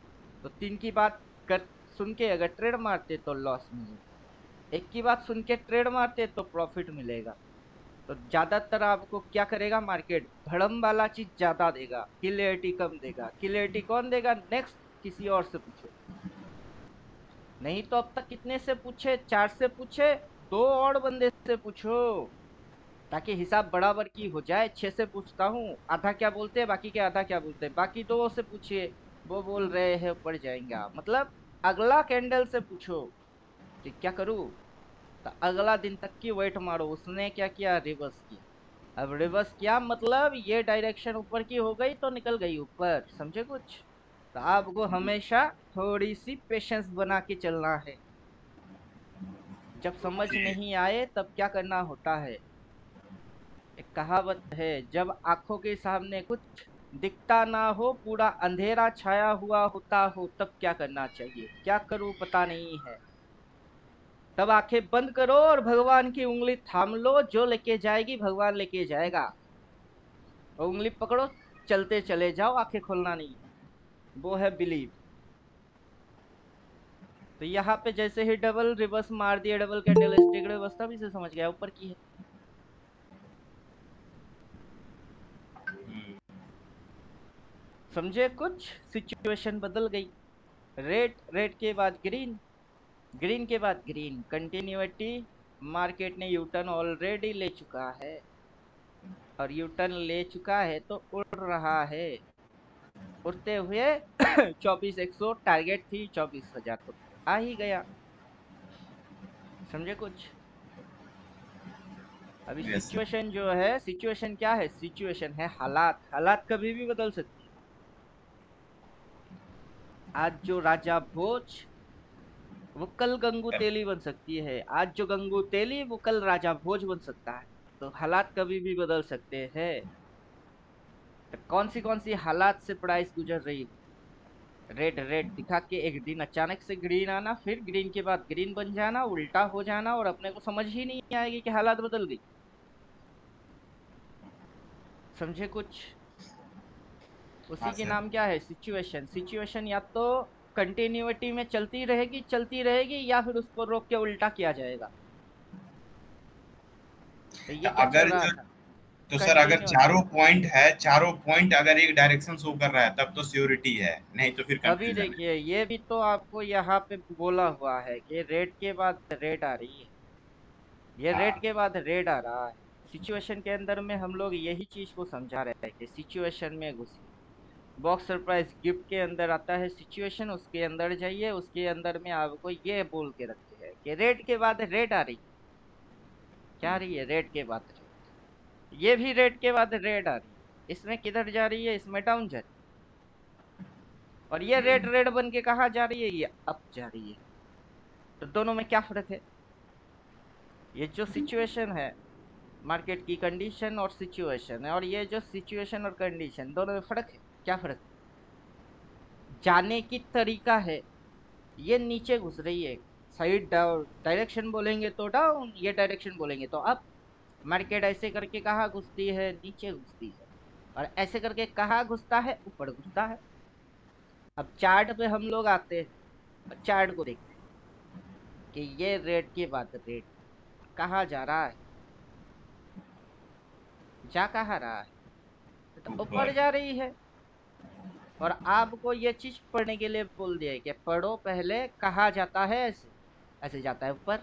तो 3 की बात कर सुन के अगर ट्रेड मारते तो लॉस मिलेगा, 1 की बात सुन के ट्रेड मारते तो प्रॉफिट मिलेगा। तो ज्यादातर आपको क्या करेगा मार्केट? भड़म वाला चीज ज्यादा देगा, क्लियरिटी कम देगा। क्लियरिटी कौन देगा? नेक्स्ट किसी और से पूछो। नहीं तो अब तक कितने से पूछे? 4 से पूछे, 2 और बंदे से पूछो, ताकि हिसाब बराबर की हो जाए। 6 से पूछता हूँ, आधा क्या बोलते हैं, बाकी के आधा क्या बोलते हैं, बाकी 2 से पूछिए, वो बोल रहे हैं ऊपर जाएंगे, मतलब अगला कैंडल से पूछो कि क्या करूँ, तो अगला दिन तक की वेट मारो। उसने क्या किया? रिवर्स किया। अब रिवर्स किया मतलब ये डायरेक्शन ऊपर की हो गई तो निकल गई ऊपर। समझे कुछ? तो आपको हमेशा थोड़ी सी पेशेंस बना के चलना है। जब समझ नहीं आए तब क्या करना होता है? एक कहावत है, जब आंखों के सामने कुछ दिखता ना हो, पूरा अंधेरा छाया हुआ होता हो, तब क्या करना चाहिए? क्या करूं पता नहीं है। तब आंखें बंद करो और भगवान की उंगली थाम लो, जो लेके जाएगी भगवान लेके जाएगा। और उंगली पकड़ो, चलते चले जाओ, आंखें खोलना नहीं। वो है बिलीव। तो यहाँ पे जैसे ही डबल रिवर्स मार दिया, डबल कैंडल स्टिक रिवर्स, तभी से समझ गया ऊपर की है। समझे कुछ? सिचुएशन बदल गई। रेड, रेड के बाद ग्रीन, ग्रीन के बाद ग्रीन, कंटिन्यूटी। मार्केट ने यूटर्न ऑलरेडी ले चुका है, और यूटर्न ले चुका है तो उड़ रहा है। उड़ते हुए 24,100 टारगेट थी, 24,000 तो आ ही गया। समझे कुछ? अभी Yes, sir. सिचुएशन जो है, सिचुएशन क्या है? सिचुएशन है हालात। हालात कभी भी बदल सकती है। आज जो राजा भोज, वो कल गंगू तेली बन सकती है। आज जो गंगू तेली, वो कल राजा भोज बन सकता है। तो हालात कभी भी बदल सकते हैं। तो कौन सी हालात से प्राइस गुजर रही है? रेड रेड दिखा के एक दिन अचानक से ग्रीन आना, फिर ग्रीन के बाद ग्रीन बन जाना, उल्टा हो जाना, और अपने को समझ ही नहीं आएगी कि हालात बदल गई। समझे कुछ? उसी हाँ की सर। नाम क्या है? सिचुएशन। सिचुएशन या तो कंटिन्यूटी में चलती रहेगी, या फिर उसको रोक के उल्टा किया जाएगा। तो ये क्या चल अगर रहा जो था? तो सर अगर कंटिन्यू। चारों पॉइंट है, चारों पॉइंट अगर एक डायरेक्शन शो कर रहा है तब तो श्योरिटी है, नहीं तो फिर अभी कंफ्यूजन है। देखिए, ये भी तो आपको यहाँ पे बोला हुआ है कि रेड के बाद रेड आ रही है, ये रेड हाँ, के बाद रेड आ रहा है। सिचुएशन के अंदर में हम लोग यही चीज को समझा रहे हैं कि सिचुएशन में घुसिए। बॉक्स सरप्राइज गिफ्ट के अंदर आता है सिचुएशन, उसके अंदर जाइए, उसके अंदर में आपको ये बोल के रखते हैं कि रेड के बाद रेड आ रही। क्या आ रही है? रेड के बाद रेड। ये भी रेड के बाद रेड आ रही है। इसमें किधर जा रही है? इसमें डाउन जा रही है। और ये रेड रेड बन के कहाँ जा रही है? ये अप जा रही है। तो दोनों में क्या फर्क है? ये जो सिचुएशन है, मार्केट की कंडीशन और सिचुएशन है, और ये जो सिचुएशन और कंडीशन, दोनों में फर्क है। क्या फर्क? जाने की तरीका है। ये नीचे घुस रही है, साइड डाउन डायरेक्शन बोलेंगे तो डाउन, ये डायरेक्शन बोलेंगे तो अप। मार्केट ऐसे करके कहाँ घुसती है? नीचे घुसती है। और ऐसे करके कहाँ घुसता है? ऊपर घुसता है। अब चार्ट पे हम लोग आते हैं और चार्ट को देखते हैं कि ये रेड के बाद रेड कहाँ जा रहा है, जा कहाँ रहा है? तो ऊपर ऊपर। जा रही है। और आपको ये चीज पढ़ने के लिए बोल दिया है कि पढ़ो पहले, कहा जाता है ऐसे, ऐसे जाता है ऊपर।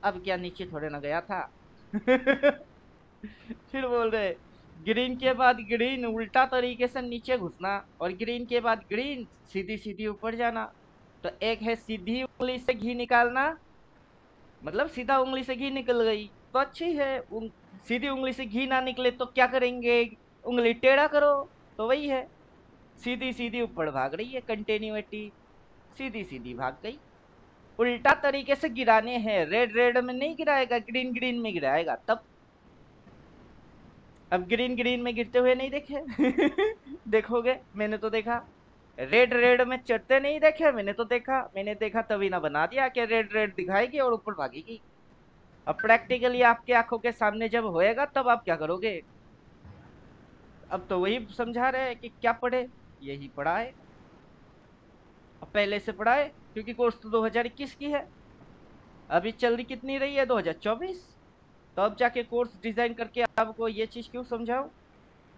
अब क्या नीचे थोड़े ना गया था। फिर बोल रहे ग्रीन के बाद ग्रीन उल्टा तरीके से नीचे घुसना, और ग्रीन के बाद ग्रीन सीधी सीधी ऊपर जाना। तो एक है सीधी उंगली से घी निकालना, मतलब सीधा उंगली से घी निकल गई तो अच्छी है। सीधी उंगली से घी ना निकले तो क्या करेंगे, उंगली टेढ़ा करो। तो वही है, सीधी सीधी ऊपर भाग रही है, कंटिन्यूटी सीधी सीधी भाग गई। उल्टा तरीके से गिराने हैं, रेड रेड में नहीं गिराएगा, ग्रीन ग्रीन में गिराएगा तब। अब ग्रीन ग्रीन में गिरते हुए नहीं देखे। देखोगे, मैंने तो देखा। रेड रेड में चढ़ते नहीं देखे, मैंने तो देखा। मैंने देखा तभी ना बना दिया कि रेड रेड दिखाएगी और ऊपर भागेगी। अब प्रैक्टिकली आपके आंखों के सामने जब होएगा तब आप क्या करोगे। अब तो वही समझा रहे हैं कि क्या पढ़े, यही पढ़ा है। अब पहले से पढ़ा है क्योंकि कोर्स तो 2021 की है, अभी चल रही कितनी रही है 2024। तो अब जाके कोर्स डिजाइन करके आपको ये चीज क्यों समझाऊं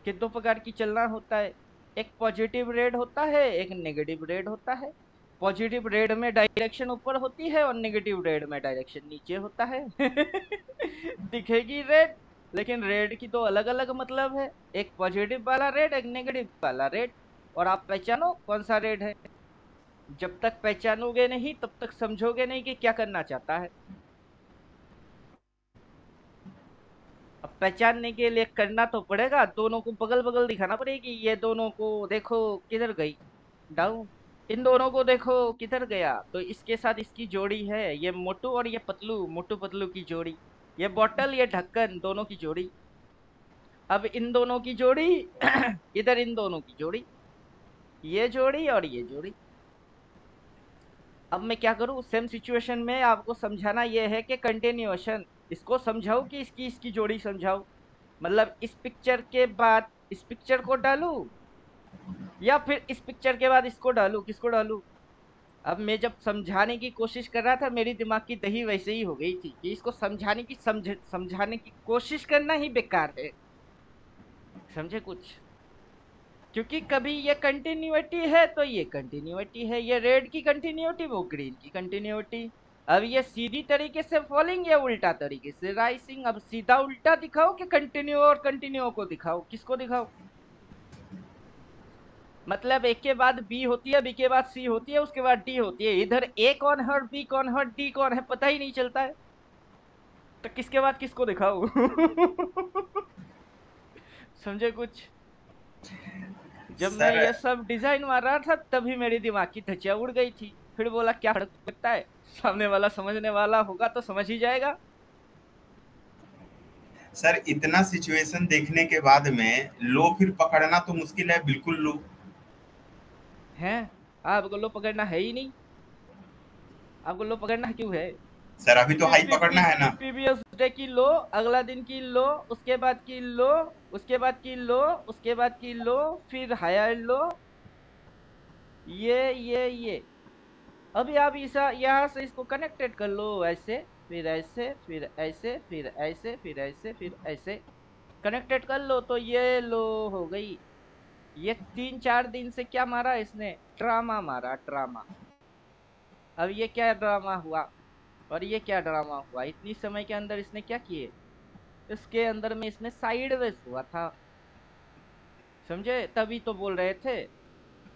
कि 2 प्रकार की चलना होता है। एक पॉजिटिव रेड होता है, एक नेगेटिव रेड होता है। पॉजिटिव रेड में डायरेक्शन ऊपर होती है और नेगेटिव रेड में डायरेक्शन नीचे होता है। दिखेगी रेड, लेकिन रेड की तो अलग अलग मतलब है। एक पॉजिटिव वाला रेड, एक नेगेटिव वाला रेड। और आप पहचानो कौन सा रेड है। जब तक पहचानोगे नहीं तब तक समझोगे नहीं कि क्या करना चाहता है। अब पहचानने के लिए करना तो पड़ेगा, दोनों को बगल बगल दिखाना पड़ेगी। ये दोनों को देखो किधर गई, डाउन। इन दोनों को देखो किधर गया, तो इसके साथ इसकी जोड़ी है, ये मोटू और ये पतलू, मोटू पतलू की जोड़ी। ये बॉटल, ये ढक्कन, दोनों की जोड़ी। अब इन दोनों की जोड़ी इधर इन दोनों की जोड़ी, ये जोड़ी और ये जोड़ी। अब मैं क्या करूं, सेम सिचुएशन में आपको समझाना ये है कि कंटिन्यूएशन, इसको समझाऊं कि इसकी जोड़ी समझाऊं। मतलब इस पिक्चर के बाद इस पिक्चर को डालूं, या फिर इस पिक्चर के बाद इसको डालूं, किसको डालूं। अब मैं जब समझाने की कोशिश कर रहा था, मेरी दिमाग की दही वैसे ही हो गई थी कि इसको समझाने की कोशिश करना ही बेकार है। समझे कुछ। क्योंकि कभी ये कंटिन्यूटी है तो ये कंटिन्यूटी है, ये रेड की कंटिन्यूटी, वो ग्रीन की कंटिन्यूटी। अब ये सीधी तरीके से फॉलिंग या उल्टा तरीके से राइसिंग। अब सीधा उल्टा दिखाओ कि कंटिन्यू और कंटिन्यू को दिखाओ, किसको दिखाओ। मतलब एक के बाद बी होती है, बी के बाद सी होती है, उसके बाद डी होती है। इधर ए कौन है और बी कौन है और डी कौन है पता ही नहीं चलता है, तो किसके बाद किसको दिखाओ। समझे कुछ। जब मैं ये सब डिजाइन मार रहा था तभी मेरी दिमाग की धज्जियां उड़ गई थी। फिर बोला क्या फर्क पड़ता है, सामने वाला समझने वाला होगा तो समझ ही जाएगा। सर इतना सिचुएशन देखने के बाद में लो फिर पकड़ना तो मुश्किल है, बिल्कुल लो है। आपको लो पकड़ना है ही नहीं, आपको लो पकड़ना क्यों है सर, अभी तो हाई पकड़ना है ना। प्रीवियस डे की लो, अगला दिन की लो, उसके बाद की लो, उसके बाद की लो, उसके बाद की लो, फिर हायर लो, ये अभी आप यहाँ से इसको कनेक्टेड कर लो, ऐसे फिर ऐसे फिर ऐसे फिर ऐसे फिर ऐसे फिर ऐसे कनेक्टेड कर लो, तो ये लो हो गई। ये 3-4 दिन से क्या मारा इसने, ड्रामा मारा, ड्रामा। अब ये क्या ड्रामा हुआ और ये क्या ड्रामा हुआ, इतनी समय के अंदर इसने क्या किए। इसके अंदर में इसने साइडवेज हुआ था, समझे। तभी तो बोल रहे थे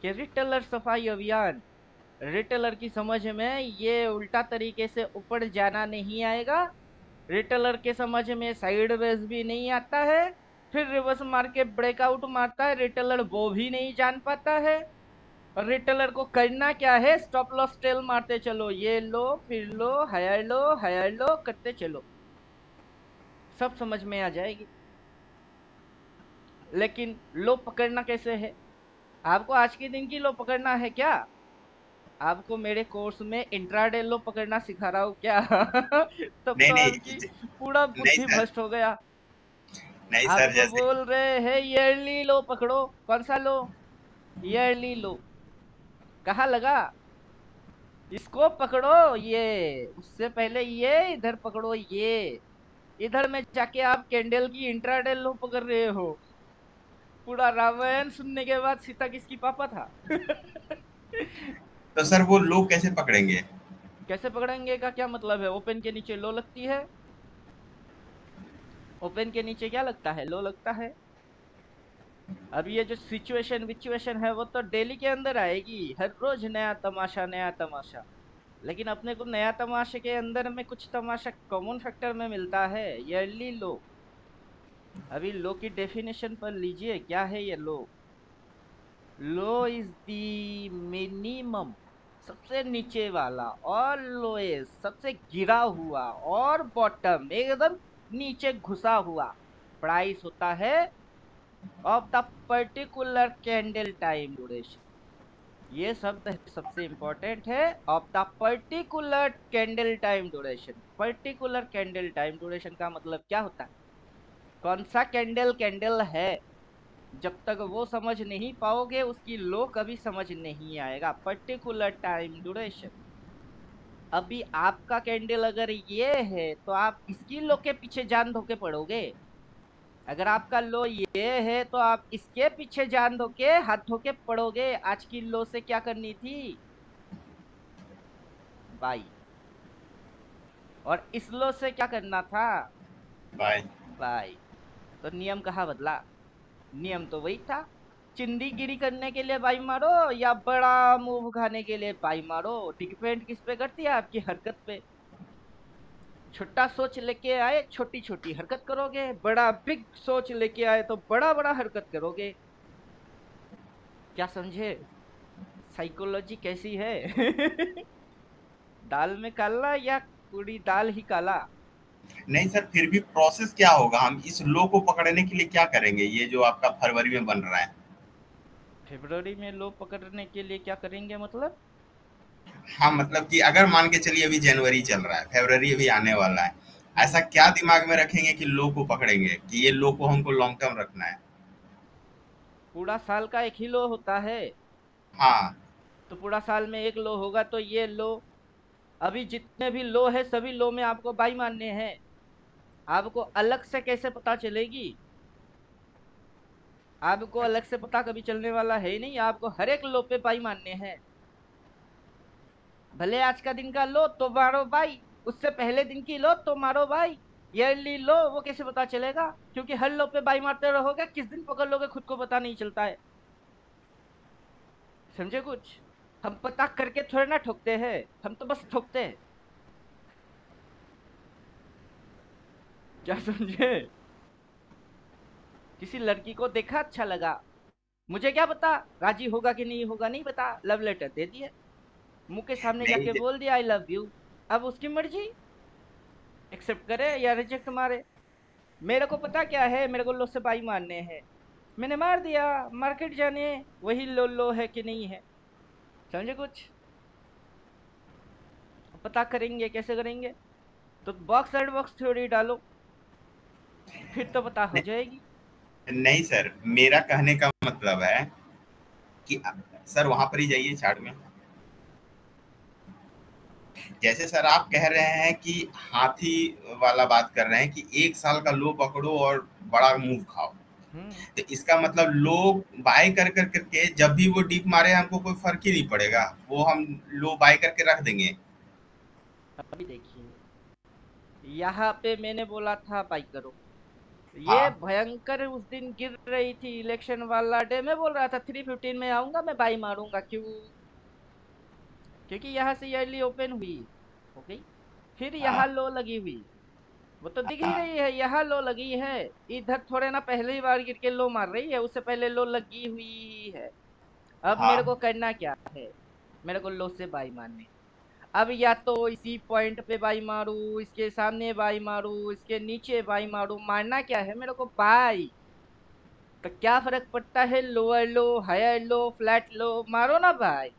कि रिटेलर सफाई अभियान, रिटेलर की समझ में ये उल्टा तरीके से ऊपर जाना नहीं आएगा, रिटेलर के समझ में साइडवेज भी नहीं आता है, फिर रिवर्स मार के ब्रेकआउट मारता है, रिटेलर वो भी नहीं जान पाता है। और रिटेलर को करना क्या है, स्टॉप लॉस टेल मारते चलो, ये लो फिर लो, हायर लो करते चलो, सब समझ में आ जाएगी। लेकिन लो पकड़ना कैसे है, आपको आज के दिन की लो पकड़ना है क्या, आपको मेरे कोर्स में इंट्राडे लो पकड़ना सिखा रहा हूँ क्या। तब नहीं, तो नहीं, आपकी पूरा बुद्धि भ्रष्ट हो गया। नहीं आप सर, तो जैसे बोल रहे हैं ईयरली लो पकड़ो, कौन सा लो, ईयरली लो कहाँ लगा, इसको पकड़ो, ये उससे पहले ये इधर पकड़ो, ये इधर में जाके आप कैंडल की इंट्राडे लो पकड़ रहे हो। पूरा रामायण सुनने के बाद सीता किसकी पापा था? तो सर वो लो कैसे पकड़ेंगे? कैसे पकड़ेंगे का क्या मतलब है? ओपन के नीचे लो लगती है। ओपन के नीचे क्या लगता है? लो लगता है। अब ये जो सिचुएशन है वो तो डेली के अंदर आएगी, हर रोज नया तमाशा नया तमाशा। लेकिन अपने को नया तमाशे के अंदर में कुछ तमाशा कॉमन फैक्टर में मिलता है, ईयरली लो। अभी लो की डेफिनेशन पर लीजिए, क्या है ये लो? लो इज द मिनिमम, सबसे नीचे वाला, और लोएस्ट सबसे गिरा हुआ, और बॉटम एकदम नीचे घुसा हुआ प्राइस होता है of the particular candle time duration. ये शब्द सबसे इंपॉर्टेंट है, of the particular candle time duration. Particular candle time duration का मतलब क्या होता है? कौन सा कैंडल है, जब तक वो समझ नहीं पाओगे उसकी लो कभी समझ नहीं आएगा। Particular time duration. अभी आपका कैंडल अगर ये है तो आप इसकी लो के पीछे जान धो के पड़ोगे। अगर आपका लो ये है तो आप इसके पीछे जान धो के हाथ धो के पड़ोगे। आज की लो से क्या करनी थी? बाई। और इस लो से क्या करना था? बाय। बाई। तो नियम कहाँ बदला? नियम तो वही था, चिंदी गिरी करने के लिए बाई मारो या बड़ा मूव खाने के लिए बाई मारो। डिपेंड किस पे करती है? आपकी हरकत पे। छोटा सोच लेके आए छोटी छोटी हरकत करोगे, बड़ा बिग सोच लेके आए तो बड़ा बड़ा हरकत करोगे। क्या समझे साइकोलॉजी कैसी है? दाल में काला या पूरी दाल ही काला? नहीं सर, फिर भी प्रोसेस क्या होगा? हम इस लो को पकड़ने के लिए क्या करेंगे? ये जो आपका फरवरी में बन रहा है, फरवरी में लो पकड़ने के लिए क्या करेंगे मतलब? हाँ मतलब कि अगर मान के चलिए अभी जनवरी चल रहा है, फरवरी अभी आने वाला है, ऐसा क्या दिमाग में रखेंगे कि लो को पकड़ेंगे कि ये लो को हमको लॉन्ग टर्म रखना है? पूरा साल का एक ही लो होता है। हाँ तो पूरा साल में एक लो होगा, तो ये लो, अभी जितने भी लो है सभी लो में आपको बाई मानने हैं। आपको अलग से कैसे पता चलेगी? आपको अलग से पता कभी चलने वाला है ही नहीं। आपको हर एक लो पे बाई मानने हैं। भले आज का दिन का लो तो मारो बाई, उससे पहले दिन की लो तो मारो बाई, ईयरली लो वो कैसे पता चलेगा? क्योंकि हर लो पे बाई मारते रहोगे, किस दिन पकड़ लोगे खुद को पता नहीं चलता है। समझे कुछ? हम पता करके थोड़े ना ठोकते हैं, हम तो बस ठोकते हैं। क्या समझे? किसी लड़की को देखा, अच्छा लगा, मुझे क्या पता राजी होगा कि नहीं होगा, नहीं पता, लव लेटर दे दिया, मुंह के सामने जाके नहीं, बोल दिया आई लव यू। अब उसकी मर्जी, एक्सेप्ट करे या रिजेक्ट मारे। मेरे को पता क्या है, मेरे को लो से बाई मारने हैं, मैंने मार दिया। मार्केट जाने वही लो लो है कि नहीं है। समझे कुछ? पता करेंगे कैसे करेंगे? तो बॉक्स एंड बॉक्स थ्योरी डालो, फिर तो पता हो जाएगी। नहीं सर, मेरा कहने का मतलब है कि सर वहां पर ही जाइए चार्ट में। जैसे सर आप कह रहे हैं कि हाथी वाला बात कर रहे हैं कि एक साल का लो पकड़ो और बड़ा मूव खाओ, तो इसका मतलब लो बाय कर कर करके जब भी वो डीप मारे हमको कोई फर्क ही नहीं पड़ेगा, वो हम लो बाय करके रख देंगे। अभी देखिए, यहाँ पे मैंने बोला था बाई करो, ये हाँ। भयंकर उस दिन गिर रही थी इलेक्शन वाला डे, मैं बोल रहा था 315 में आऊंगा मैं बाई मारूंगा। क्यों? क्योंकि यहाँ से ईयरली ओपन हुई, हो गई, फिर यहाँ लो लगी हुई, वो तो दिख ही रही है, यहाँ लो लगी है। इधर थोड़े ना पहली बार गिर के लो मार रही है, उससे पहले लो लगी हुई है। अब मेरे को करना क्या है? मेरे को लो से बाई मारने। अब या तो इसी पॉइंट पे बाई मारू, इसके सामने बाई मारू, इसके नीचे बाई मारू, मारना क्या है मेरे को? बाई। तो क्या फर्क पड़ता है? Lower low, higher low, flat low, मारो ना भाई,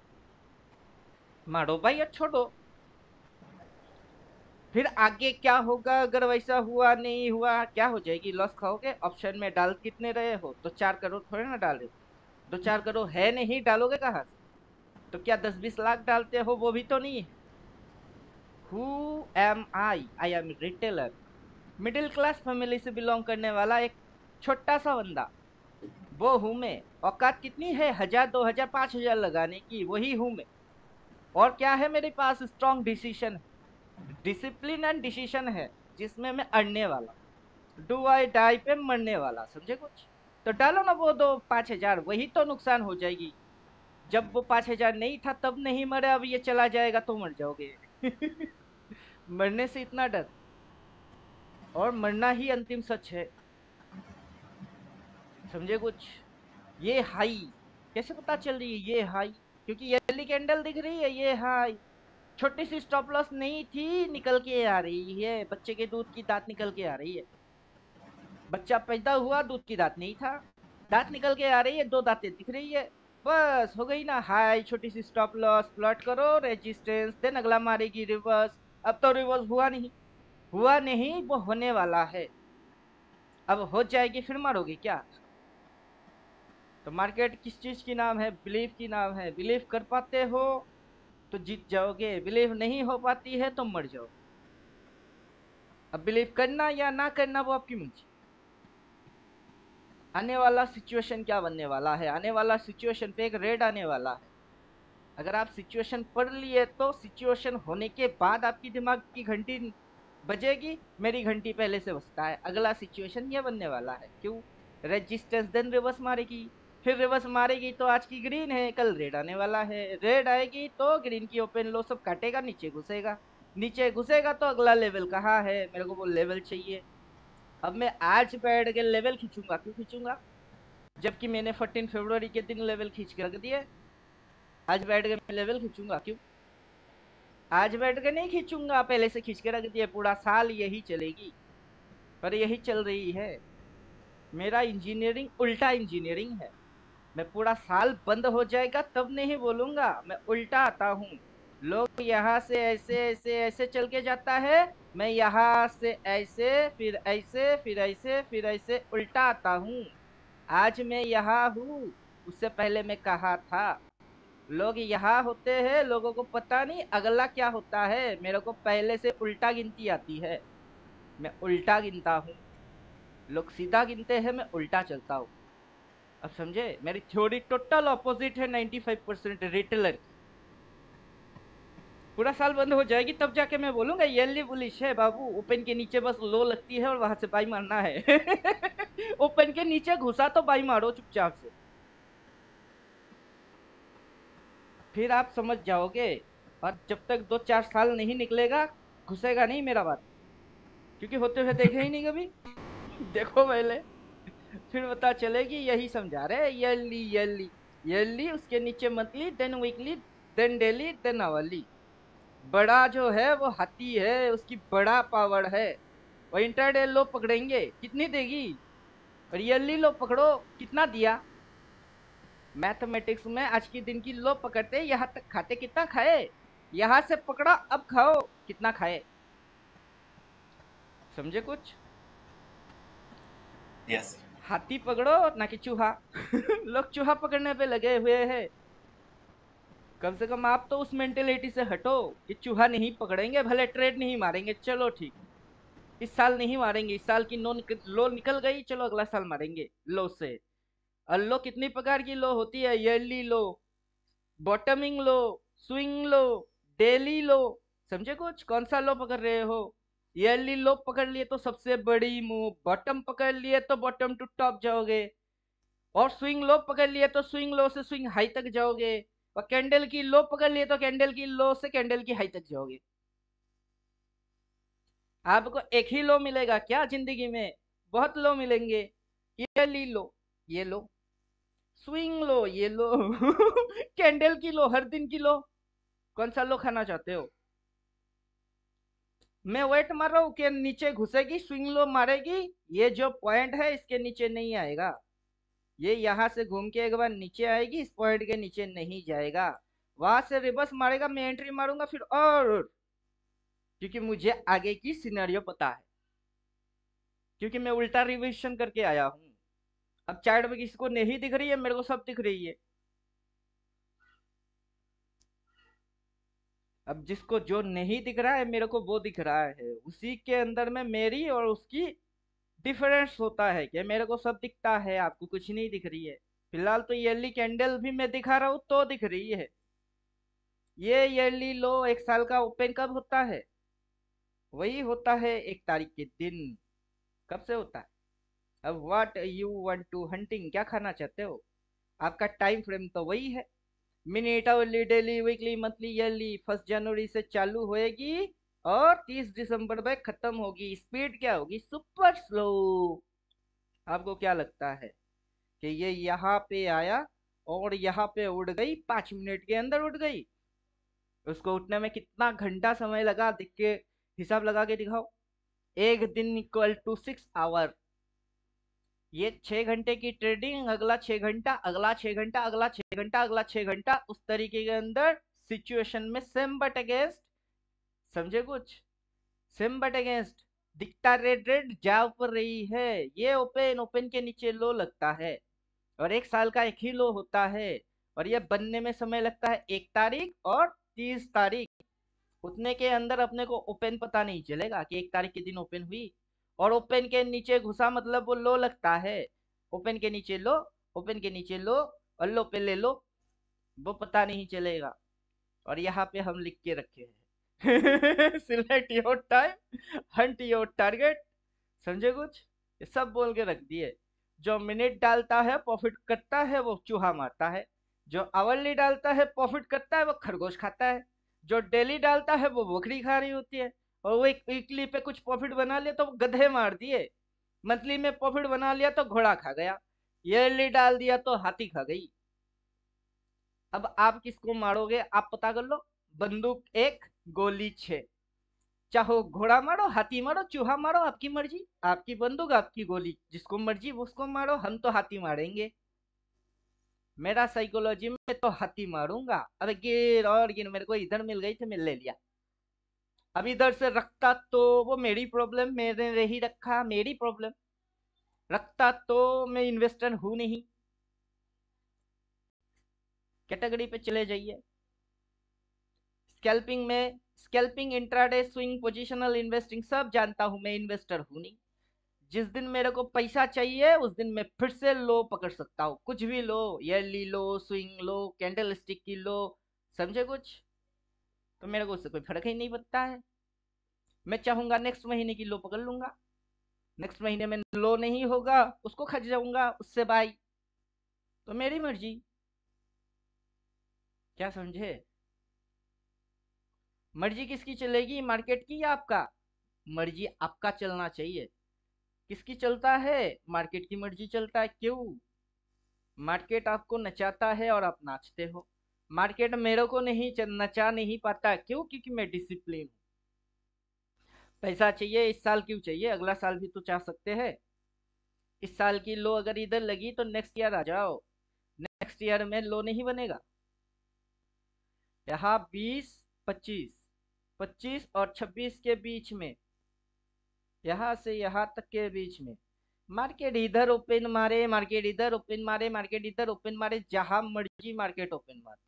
मारो भाई और छोड़ो। फिर आगे क्या होगा अगर वैसा हुआ नहीं हुआ? क्या हो जाएगी? लॉस खाओगे। ऑप्शन में डाल कितने रहे हो? तो 4 करोड़ थोड़े ना डाल रहे हो, 2-4 करोड़ है नहीं, डालोगे कहाँ से? तो क्या 10-20 लाख डालते हो? वो भी तो नहीं है। Who am I? I am retailer, middle class family से बिलोंग करने वाला एक छोटा सा बंदा, वो हूं मैं। औकात कितनी है, 1000 2000 5000 लगाने की, वही हूं मैं। और क्या है मेरे पास, strong decision, discipline and decision है, जिसमें मैं अड़ने वाला, डू आई डाई पे मरने वाला, समझे कुछ। तो डालो ना वो 2 5 हजार, वही तो नुकसान हो जाएगी। जब वो 5 हजार नहीं था तब नहीं मरे, अब ये चला जाएगा तो मर जाओगे। मरने से इतना डर, और मरना ही अंतिम सच है, समझे कुछ। ये हाई कैसे पता चल रही है, ये हाई क्योंकि येली कैंडल दिख रही है, ये हाई। छोटी सी स्टॉप लॉस नहीं थी, निकल के आ रही है, बच्चे के दूध की दांत निकल के आ रही है। बच्चा पैदा हुआ, दूध की दांत नहीं था, दांत निकल के आ रही है, 2 दांतें दिख रही है, बस हो गई ना हाई। छोटी सी स्टॉप लॉस, प्लॉट करो रेजिस्टेंस, देन अगला मारेगी रिवर्स। अब तो रिवर्स हुआ नहीं, हुआ नहीं, वो होने वाला है। अब हो जाएगी फिर मारोगे क्या। तो मार्केट किस चीज की नाम है, बिलीफ की नाम है। बिलीव कर पाते हो तो जीत जाओगे, बिलीव नहीं हो पाती है तो मर जाओ। अब बिलीव करना या ना करना वो आपकी मर्जी। आने वाला सिचुएशन क्या बनने वाला है, आने वाला सिचुएशन पे एक रेड आने वाला है। अगर आप सिचुएशन पढ़ लिए तो सिचुएशन होने के बाद आपकी दिमाग की घंटी बजेगी, मेरी घंटी पहले से बजता है। अगला सिचुएशन ये बनने वाला है, क्यों, रेजिस्टेंस, देन रिवर्स मारेगी, फिर रिवर्स मारेगी तो आज की ग्रीन है, कल रेड आने वाला है, रेड आएगी तो ग्रीन की ओपन लो सब काटेगा, नीचे घुसेगा, नीचे घुसेगा तो अगला लेवल कहाँ है, मेरे को वो लेवल चाहिए। अब मैं आज बैठ के लेवल खींचूंगा, क्यों खींचूंगा, जबकि मैंने 14 फरवरी के दिन लेवल खींच के रख दिए। आज बैठ के मैं लेवल खींचूंगा क्यों, आज बैठ के नहीं खींचूंगा, पहले से खींच के रख दिए। पूरा साल यही चलेगी, पर यही चल रही है। मेरा इंजीनियरिंग उल्टा इंजीनियरिंग है। मैं पूरा साल बंद हो जाएगा तब नहीं बोलूंगा, मैं उल्टा आता हूँ। लोग यहाँ से ऐसे ऐसे ऐसे चल के जाता है, मैं यहाँ से ऐसे फिर ऐसे फिर ऐसे फिर ऐसे उल्टा आता हूँ। आज मैं यहाँ हूँ, उससे पहले मैं कहाँ था। लोग यहाँ होते हैं, लोगों को पता नहीं अगला क्या होता है। मेरे को पहले से उल्टा गिनती आती है, मैं उल्टा गिनता हूँ। लोग सीधा गिनते हैं, मैं उल्टा चलता हूँ। अब समझे, मेरी थ्योरी टोटल ऑपोजिट है 95% रिटेलर। पूरा साल बंद हो जाएगी तब जाके मैं बोलूंगा येली बुलिश है बाबू। ओपन के नीचे बस लो लगती है और वहां से बाई मारना है। ओपन के नीचे घुसा तो बाई मारो चुपचाप से, फिर आप समझ जाओगे। और जब तक 2 4 साल नहीं निकलेगा घुसेगा नहीं मेरा बात, क्योंकि होते हुए देखे ही नहीं कभी। देखो पहले, फिर पता चलेगी। यही समझा रहे, ईयरली ईयरली ईयरली, उसके नीचे monthly, then weekly, then daily, then hourly. बड़ा जो है वो हाथी है, उसकी बड़ा पावर है। वो इंटरडे लो पकड़ेंगे कितनी देगी, और ईयरली लो पकड़ो कितना दिया। मैथमेटिक्स में आज की दिन की लो पकड़ते, यहाँ तक खाते कितना खाए, यहाँ से पकड़ा अब खाओ कितना खाए, समझे कुछ। यस हाथी पकड़ो ना कि चूहा। लोग चूहा पकड़ने पे लगे हुए हैं। कम से कम आप तो उस मेंटेलिटी से हटो कि चूहा नहीं पकड़ेंगे, भले ट्रेड नहीं मारेंगे, चलो ठीक, इस साल नहीं मारेंगे, इस साल की लो निकल गई, चलो अगला साल मारेंगे लो से। और लो कितनी प्रकार की लो होती है, ईयरली लो, बॉटमिंग लो, स्विंग लो, डेली लो, समझे कुछ। कौन सा लो पकड़ रहे हो, ईयरली लो पकड़ लिए तो सबसे बड़ी मूव, बॉटम पकड़ लिए तो बॉटम टू टॉप जाओगे, और स्विंग लो पकड़ लिए तो स्विंग लो से स्विंग हाई तक जाओगे, और कैंडल की लो पकड़ लिए तो कैंडल की लो से कैंडल की हाई तक जाओगे। आपको एक ही लो मिलेगा क्या जिंदगी में, बहुत लो मिलेंगे। ईयरली लो ये लो, स्विंग लो ये लो, कैंडल की लो, हर दिन की लो, कौन सा लो खाना चाहते हो। मैं वेट मार रहा हूँ कि नीचे घुसेगी, स्विंग लो मारेगी, ये जो पॉइंट है इसके नीचे नहीं आएगा, ये यहाँ से घूम के एक बार नीचे आएगी, इस पॉइंट के नीचे नहीं जाएगा, वहां से रिवर्स मारेगा, मैं एंट्री मारूंगा फिर, और क्योंकि मुझे आगे की सिनेरियो पता है, क्योंकि मैं उल्टा रिविजन करके आया हूँ। अब चार्ट में किसी को नहीं दिख रही है, मेरे को सब दिख रही है। अब जिसको जो नहीं दिख रहा है मेरे को वो दिख रहा है, उसी के अंदर में मेरी और उसकी डिफरेंस होता है कि मेरे को सब दिखता है, आपको कुछ नहीं दिख रही है। फिलहाल तो ईयरली कैंडल भी मैं दिखा रहा हूँ तो दिख रही है। ये ईयरली लो 1 साल का ओपन कब होता है? वही होता है 1 तारीख के दिन। कब से होता है? अब what you want to hunting, क्या खाना चाहते हो? आपका टाइम फ्रेम तो वही है। Minute, hourly, daily, weekly, monthly, yearly 1 जनवरी से चालू होएगी और 30 दिसंबर में खत्म होगी। स्पीड क्या होगी? Super slow. आपको क्या लगता है कि ये यहाँ पे आया और यहाँ पे उड़ गई, 5 मिनट के अंदर उड़ गई? उसको उठने में कितना घंटा समय लगा? दिख के हिसाब लगा के दिखाओ। 1 दिन इक्वल टू 6 आवर। ये 6 घंटे की ट्रेडिंग, अगला 6 घंटा, अगला 6 घंटा, अगला 6 घंटा, अगला 6 घंटा, उस तरीके के अंदर सिचुएशन में सेम बट अगेंस्ट। समझे कुछ? सेम बट अगेंस्ट दिखता रेड रेड जा पर रही है। ये ओपन, ओपन के नीचे लो लगता है और 1 साल का एक ही लो होता है और ये बनने में समय लगता है 1 तारीख और 30 तारीख। उतने के अंदर अपने को ओपन पता नहीं चलेगा कि 1 तारीख के दिन ओपन हुई और ओपन के नीचे घुसा मतलब वो लो लगता है। ओपन के नीचे लो, ओपन के नीचे लो और लो पे ले लो, वो पता नहीं चलेगा। और यहाँ पे हम लिख के रखे हैं select your time, Hunt your target. समझे कुछ? ये सब बोल के रख दिए। जो मिनट डालता है प्रॉफिट करता है वो चूहा मारता है, जो आवरली डालता है प्रॉफिट करता है वो खरगोश खाता है, जो डेली डालता है वो बकरी खा रही होती है, और वो एक वीकली पे कुछ प्रॉफिट बना लिया तो गधे मार दिए, मंथली में प्रॉफिट बना लिया तो घोड़ा खा गया, ईयरली डाल दिया तो हाथी खा गई। अब आप किसको मारोगे? आप पता कर लो। बंदूक 1, गोली 6। चाहो घोड़ा मारो, हाथी मारो, चूहा मारो, आपकी मर्जी, आपकी बंदूक, आपकी गोली, जिसको मर्जी उसको मारो। हम तो हाथी मारेंगे। मेरा साइकोलॉजी में तो हाथी मारूंगा। अबे गिर और गिर, मेरे को इधर मिल गई थी, मैं ले लिया। अब इधर से रखता तो वो मेरी प्रॉब्लम, मेरे ही रखा, मेरी प्रॉब्लम। रखता तो मैं इन्वेस्टर हूं नहीं। कैटेगरी पे चले जाइए। स्कैल्पिंग में, scalping, intraday, swing, positional investing सब जानता हूं, मैं इन्वेस्टर हूं नहीं। जिस दिन मेरे को पैसा चाहिए उस दिन मैं फिर से लो पकड़ सकता हूँ, कुछ भी लो, ईयरली लो, स्विंग लो, कैंडल स्टिक की लो। समझे कुछ? तो मेरे को उससे कोई फर्क ही नहीं पड़ता है। मैं चाहूंगा नेक्स्ट महीने की लो पकड़ लूंगा, नेक्स्ट महीने में लो नहीं होगा उसको खा जाऊंगा, उससे बाई। तो मेरी मर्जी। क्या समझे? मर्जी किसकी चलेगी? मार्केट की या आपका? मर्जी आपका चलना चाहिए। किसकी चलता है? मार्केट की मर्जी चलता है। क्यों? मार्केट आपको नचाता है और आप नाचते हो। मार्केट मेरे को नहीं नचा नहीं पाता। क्यों? क्योंकि मैं डिसिप्लिन हूँ। पैसा चाहिए इस साल, क्यों चाहिए? अगला साल भी तो चाह सकते हैं। इस साल की लो अगर इधर लगी तो नेक्स्ट ईयर आ जाओ, नेक्स्ट ईयर में लो नहीं बनेगा। यहाँ 20, 25, 25 और 26 के बीच में, यहाँ से यहाँ तक के बीच में मार्केट इधर ओपन मारे, मार्केट इधर ओपन मारे, मार्केट इधर ओपन मारे, जहां मर्जी मार्केट ओपन मारे,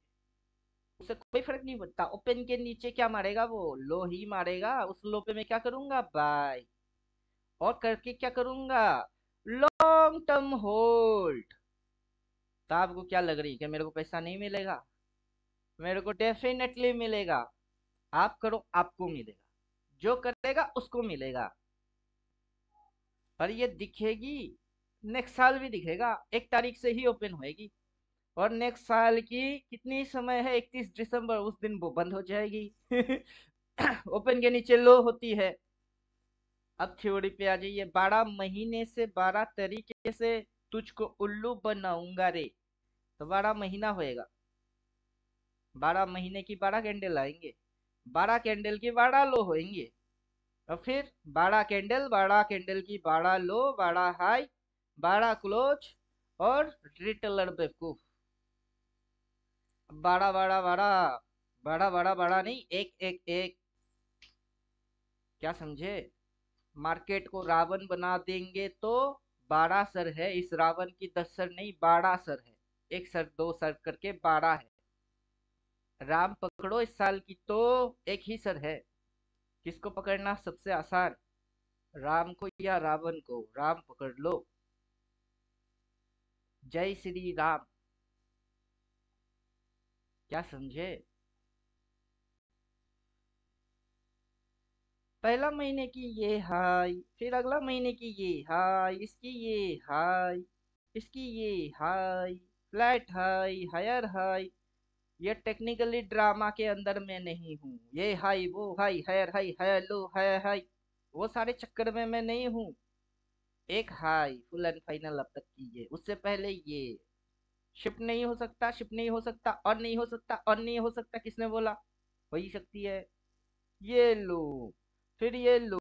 उससे कोई फर्क नहीं पड़ता। ओपन के नीचे क्या मारेगा? वो लो ही मारेगा। उस लो पे मैं क्या करूंगा? बाय। और करके क्या करूंगा? Long term hold. तो आपको क्या लग रही है कि मेरे को पैसा नहीं मिलेगा? मेरे को डेफिनेटली मिलेगा। आप करो, आपको मिलेगा, जो करेगा उसको मिलेगा। और ये दिखेगी, नेक्स्ट साल भी दिखेगा। 1 तारीख से ही ओपन होएगी और नेक्स्ट साल की कितनी समय है? 31 दिसंबर, उस दिन वो बंद हो जाएगी ओपन के नीचे लो होती है। अब थ्योरी पे आ जाइए। 12 महीने से 12 तरीके से तुझको उल्लू बनाऊंगा रे। तो 12 महीना होएगा, 12 महीने की 12 कैंडल आएंगे, 12 कैंडल की 12 लो होएंगे और फिर 12 कैंडल, 12 कैंडल की 12 लो, 12 हाई, 12 क्लोज और रिटेलर बेवकूफ। 12 नहीं, एक एक एक। क्या समझे? मार्केट को रावण बना देंगे तो 12 सर है, इस रावण की 10 सर नहीं 12 सर है। 1 सर 2 सर करके 12 है। राम पकड़ो इस साल की तो एक ही सर है। किसको पकड़ना सबसे आसान? राम को या रावण को, राम पकड़ लो। जय श्री राम। क्या समझे? पहला महीने की ये हाय, फिर अगला महीने की ये हाय, इसकी ये हाय, इसकी ये high, flat high, higher high. ये टेक्निकली ड्रामा के अंदर मैं नहीं हूँ। ये हाई, वो high, higher high, higher low, higher high, वो सारे चक्कर में मैं नहीं हूँ। एक हाई फुल एंड फाइनल अब तक कीजिए, उससे पहले ये शिफ्ट नहीं हो सकता, शिफ्ट नहीं हो सकता, और नहीं हो सकता, और नहीं हो सकता। किसने बोला? हो ही सकती है। ये लो, फिर ये लो,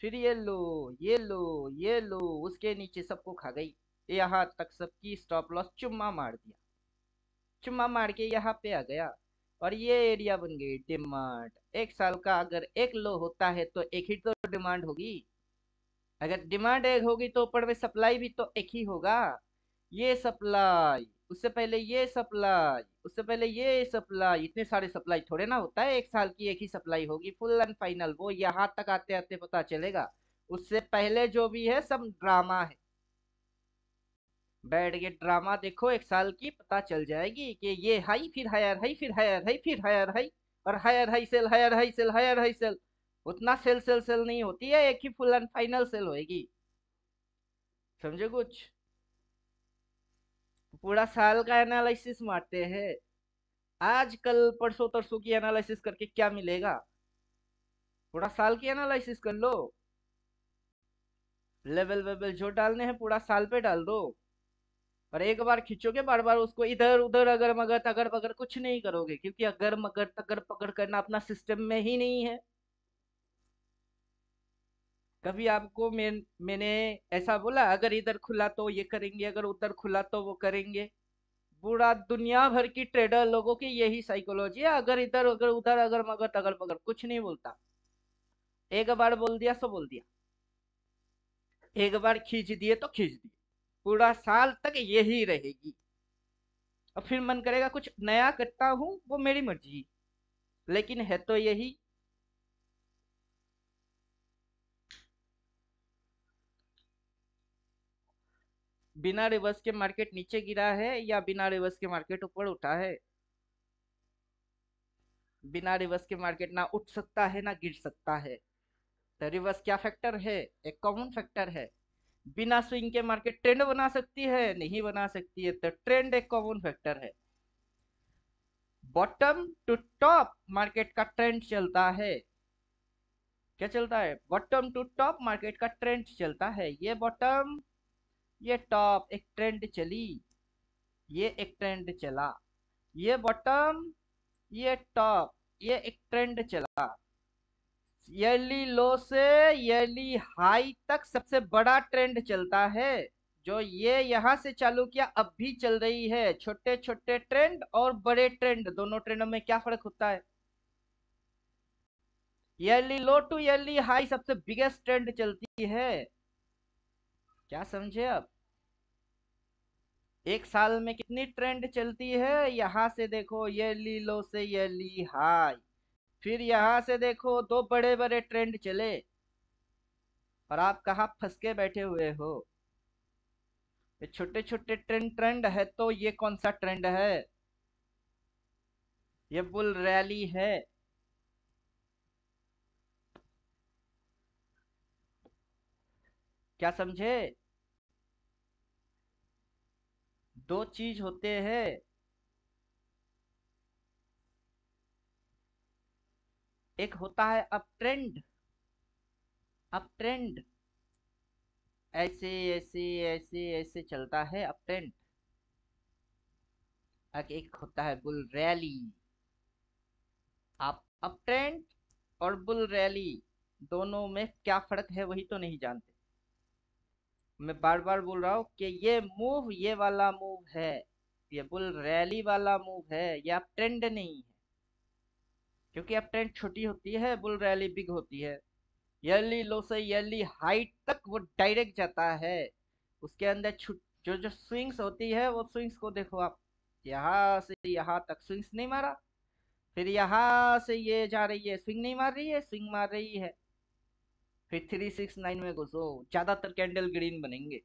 फिर ये लो, ये लो, ये लो, उसके नीचे सबको खा गई। यहाँ तक सबकी स्टॉप लॉस चुम्मा मार दिया, चुम्मा मार के यहाँ पे आ गया, और ये एरिया बन गई डिमांड। एक साल का अगर एक लो होता है तो एक ही तो डिमांड होगी। अगर डिमांड एक होगी तो ऊपर में सप्लाई भी तो एक ही होगा। ये सप्लाई, उससे पहले ये सप्लाई, उससे पहले ये सप्लाई, इतने सारे सप्लाई थोड़े ना होता है। एक साल की एक ही सप्लाई होगी फुल एंड फाइनल, वो यहाँ तक आते आते पता चलेगा। उससे पहले जो भी है सब ड्रामा है। बैठ के ड्रामा देखो, एक साल की पता चल जाएगी कि ये हाई, फिर हायर हाई, फिर हायर हाई, फिर हायर हाई, और higher high sell, higher high sell, higher high sell. उतना सेल सेल सेल नहीं होती है, एक ही फुल एंड फाइनल सेल होएगी। समझे कुछ? पूरा साल का एनालिसिस मारते हैं। आज कल परसों तरसों की एनालिसिस करके क्या मिलेगा? पूरा साल की एनालिसिस कर लो। लेवल वेवल जो डालने हैं पूरा साल पे डाल दो, और एक बार खींचोगे बार बार उसको इधर उधर अगर मगर तगर बगर कुछ नहीं करोगे, क्योंकि अगर मगर तगर पकड़ करना अपना सिस्टम में ही नहीं है। कभी आपको मैंने ऐसा बोला अगर इधर खुला तो ये करेंगे, अगर उधर खुला तो वो करेंगे? पूरा दुनिया भर की ट्रेडर लोगों की यही साइकोलॉजी है, अगर इधर अगर उधर अगर मगर तगर बगर कुछ नहीं बोलता। एक बार बोल दिया सो बोल दिया, एक बार खींच दिए तो खींच दिए, पूरा साल तक यही रहेगी। और फिर मन करेगा कुछ नया करता हूँ, वो मेरी मर्जी, लेकिन है तो यही। बिना रिवर्स के मार्केट नीचे गिरा है या बिना रिवर्स के मार्केट ऊपर उठा है? बिना रिवर्स के मार्केट ना उठ सकता है ना गिर सकता है। तो रिवर्स क्या फैक्टर है? एक कॉमन फैक्टर है। बिना स्विंग के मार्केट ट्रेंड बना सकती है? नहीं बना सकती है। तो ट्रेंड एक कॉमन फैक्टर है। बॉटम टू टॉप मार्केट का ट्रेंड चलता है। क्या चलता है? बॉटम टू टॉप मार्केट का ट्रेंड चलता है। ये बॉटम, ये टॉप, एक ट्रेंड चली, ये एक ट्रेंड चला, ये बॉटम, ये टॉप, ये एक ट्रेंड चला। ईयरली लो से ईयरली हाई तक सबसे बड़ा ट्रेंड चलता है। जो ये यहां से चालू किया अब भी चल रही है। छोटे छोटे ट्रेंड और बड़े ट्रेंड, दोनों ट्रेंडों में क्या फर्क होता है? Yearly low to yearly high सबसे बिगेस्ट ट्रेंड चलती है। क्या समझे अब? एक साल में कितनी ट्रेंड चलती है? यहां से देखो ईयरली लो से ईयरली हाई, फिर यहां से देखो दो बड़े बड़े ट्रेंड चले, और आप कहाँ फंस के बैठे हुए हो? ये छोटे छोटे ट्रेंड ट्रेंड है तो ये कौन सा ट्रेंड है? ये बुल रैली है। क्या समझे? दो चीज होते हैं, एक होता है अप ट्रेंड, अप ट्रेंड ऐसे ऐसे ऐसे ऐसे चलता है अप ट्रेंड। एक होता है बुल रैली। आप अप ट्रेंड और बुल रैली दोनों में क्या फर्क है वही तो नहीं जानते। मैं बार बार बोल रहा हूँ कि ये मूव, ये वाला मूव है, ये बुल रैली वाला मूव है, ये अप ट्रेंड नहीं है। क्योंकि अप ट्रेंड छोटी होती है, बुल रैली बिग होती है। ईयरली लो से ईयरली हाइट तक वो डायरेक्ट जाता है। उसके अंदर जो जो स्विंग्स होती है वो स्विंग्स को देखो आप। यहाँ से यहाँ तक स्विंग्स नहीं मारा, फिर यहाँ से ये जा रही है, स्विंग नहीं मार रही है, स्विंग मार रही है। फिर 369 में घुसो, ज्यादातर कैंडल ग्रीन बनेंगे,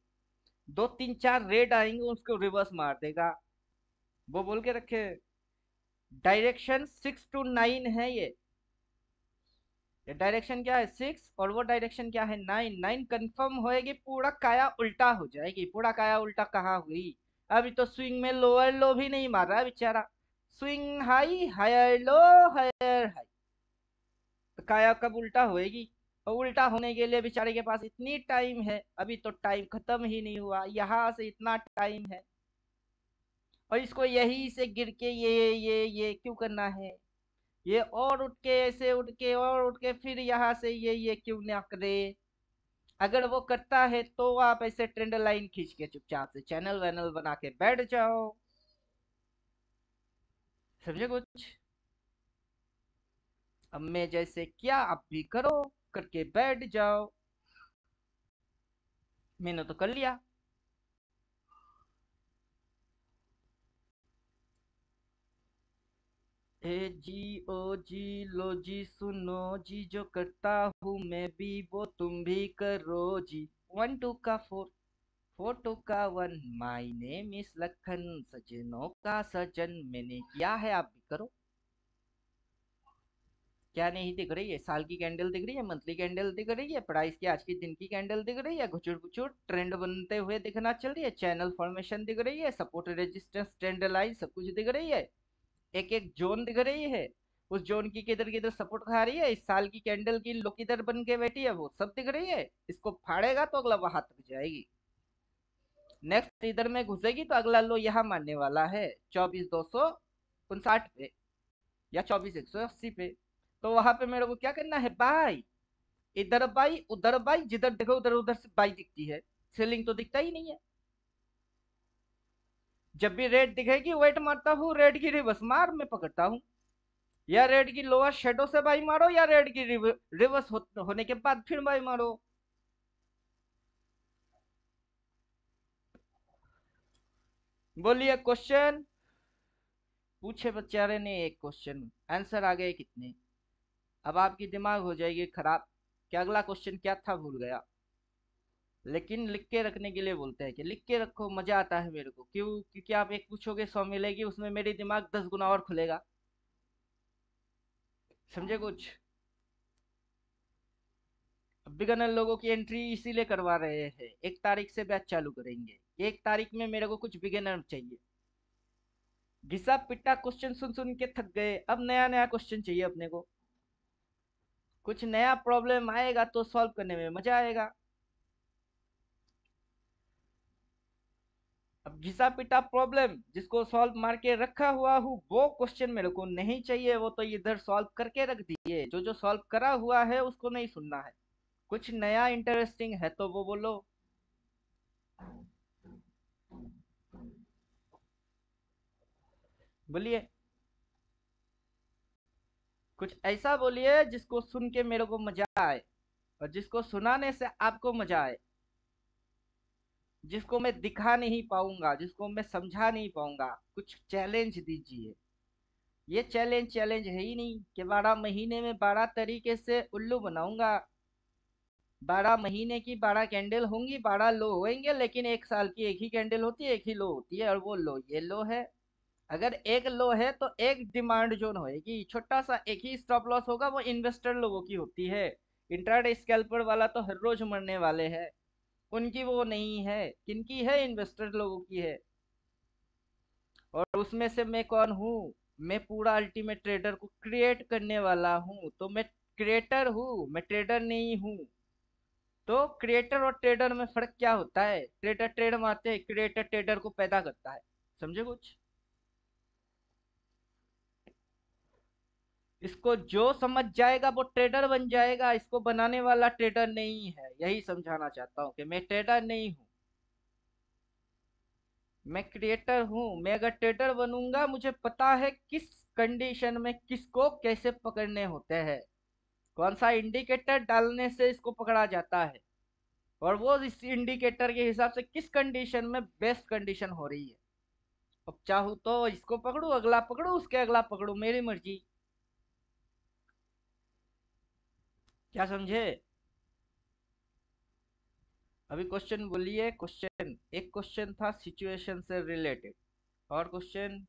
2 3 4 रेड आएंगे, उसको रिवर्स मार देगा। वो बोल के रखे डायरेक्शन 6 to 9 है। ये डायरेक्शन क्या है 6 और वो डायरेक्शन क्या है 9। 9 कंफर्म होएगी, पूरा काया उल्टा हो जाएगी। पूरा काया उल्टा कहाँ हुई? अभी तो स्विंग में लोअर लो भी नहीं मार रहा बेचारा, swing high higher low higher high, तो काया कब उल्टा होएगी? और उल्टा होने के लिए बेचारे के पास इतनी टाइम है, अभी तो टाइम खत्म ही नहीं हुआ, यहाँ से इतना टाइम है, और इसको यही से गिर के ये क्यों करना है? ये और उठ के ऐसे उठ के और उठ के फिर यहाँ से ये क्यों ना करे? अगर वो करता है तो आप ऐसे ट्रेंड लाइन खींच के चुपचाप से चैनल वैनल बना के बैठ जाओ। समझे कुछ? अब मैं जैसे क्या आप भी करो, करके बैठ जाओ। मैंने तो कर लिया। ए जी ओ जी लो जी सुनो जी, जो करता हूँ मैं भी वो तुम भी करो जी। 1 2 का 4 4 2 का 1, माय नेम इज लखन, सजनों का सजन मैंने किया है, आप भी करो। क्या नहीं दिख रही है? साल की कैंडल दिख रही है, मंथली कैंडल दिख रही है, प्राइस की आज की दिन की कैंडल दिख रही है, घुचुर घुचुर ट्रेंड बनते हुए दिखना चल रही है, चैनल फॉर्मेशन दिख रही है, सपोर्ट रेजिस्टेंस ट्रेंड लाइन सब कुछ दिख रही है, एक एक जोन दिख रही है, उस जोन की किधर किधर सपोर्ट खा रही है, इस साल की कैंडल की लो किधर बन के बैठी है, वो सब दिख रही है। इसको फाड़ेगा तो अगला वहां तक जाएगी, नेक्स्ट इधर में घुसेगी तो अगला लो यहाँ मारने वाला है 24,259 पे या 24,180 पे। तो वहां पे मेरे को क्या करना है भाई? इधर बाई उधर बाई, जिधर देखो उधर उधर से बाई दिखती है, सेलिंग तो दिखता ही नहीं है। जब भी रेड दिखेगी वेट मारता हूँ, रेड की रिवर्स मार मैं पकड़ता हूँ, या रेड की लोअर शेडो से बाई मारो, या रेड की रिवर्स होने के बाद फिर बाई मारो। बोलिए क्वेश्चन पूछे बेचारे ने, एक क्वेश्चन आंसर आ गए कितने? अब आपकी दिमाग हो जाएगी खराब कि अगला क्वेश्चन क्या था भूल गया। लेकिन लिख के रखने के लिए बोलते हैं कि लिख के रखो, मजा आता है मेरे को। क्यों? क्योंकि आप एक पूछोगे 100 मिलेगी, उसमें मेरी दिमाग 10 गुना और खुलेगा। समझे कुछ? बिगनर लोगों की एंट्री इसीलिए करवा रहे हैं, 1 तारीख से बैच चालू करेंगे, 1 तारीख में मेरे को कुछ बिगिनर चाहिए। घिसा पिटा क्वेश्चन सुन सुन के थक गए, अब नया नया क्वेश्चन चाहिए अपने को। कुछ नया प्रॉब्लम आएगा तो सॉल्व करने में मजा आएगा। अब घिसा पिटा प्रॉब्लम जिसको सॉल्व मार के रखा हुआ हूँ, वो क्वेश्चन मेरे को नहीं चाहिए, वो तो इधर सॉल्व करके रख दिए। जो जो सॉल्व करा हुआ है उसको नहीं सुनना है, कुछ नया इंटरेस्टिंग है तो वो बोलो। बोलिए कुछ ऐसा बोलिए जिसको सुन के मेरे को मजा आए, और जिसको सुनाने से आपको मजा आए, जिसको मैं दिखा नहीं पाऊंगा, जिसको मैं समझा नहीं पाऊंगा। कुछ चैलेंज दीजिए। ये चैलेंज है ही नहीं कि 12 महीने में 12 तरीके से उल्लू बनाऊंगा। 12 महीने की 12 कैंडल होंगी, 12 लो होंगे, लेकिन 1 साल की एक ही कैंडल होती है, एक ही लो होती है, और वो लो ये लो है। अगर एक लो है तो एक डिमांड जोन होएगी, छोटा सा एक ही स्टॉप लॉस होगा, वो इन्वेस्टर लोगों की होती है। इंट्राडे स्कैल्पर वाला तो हर रोज मरने वाले हैं, उनकी वो नहीं है। किनकी है? इन्वेस्टर लोगों की है। और उसमें से मैं कौन हूँ? मैं पूरा अल्टीमेट ट्रेडर को क्रिएट करने वाला हूँ, तो मैं क्रिएटर हूँ, मैं ट्रेडर नहीं हूँ। तो क्रिएटर और ट्रेडर में फर्क क्या होता है? ट्रेडर ट्रेड मारते हैं, क्रिएटर ट्रेडर को पैदा करता है। समझे कुछ? इसको जो समझ जाएगा वो ट्रेडर बन जाएगा, इसको बनाने वाला ट्रेडर नहीं है। यही समझाना चाहता हूँ कि मैं ट्रेडर नहीं हूँ, मैं क्रिएटर हूँ। मैं अगर ट्रेडर बनूंगा, मुझे पता है किस कंडीशन में किसको कैसे पकड़ने होते हैं, कौन सा इंडिकेटर डालने से इसको पकड़ा जाता है, और वो इस इंडिकेटर के हिसाब से किस कंडीशन में बेस्ट कंडीशन हो रही है। अब चाहूँ तो इसको पकड़ू, अगला पकड़ू, उसके अगला पकड़ू, मेरी मर्जी। क्या समझे? अभी क्वेश्चन बोलिए, क्वेश्चन एक क्वेश्चन था सिचुएशन से रिलेटेड, और क्वेश्चन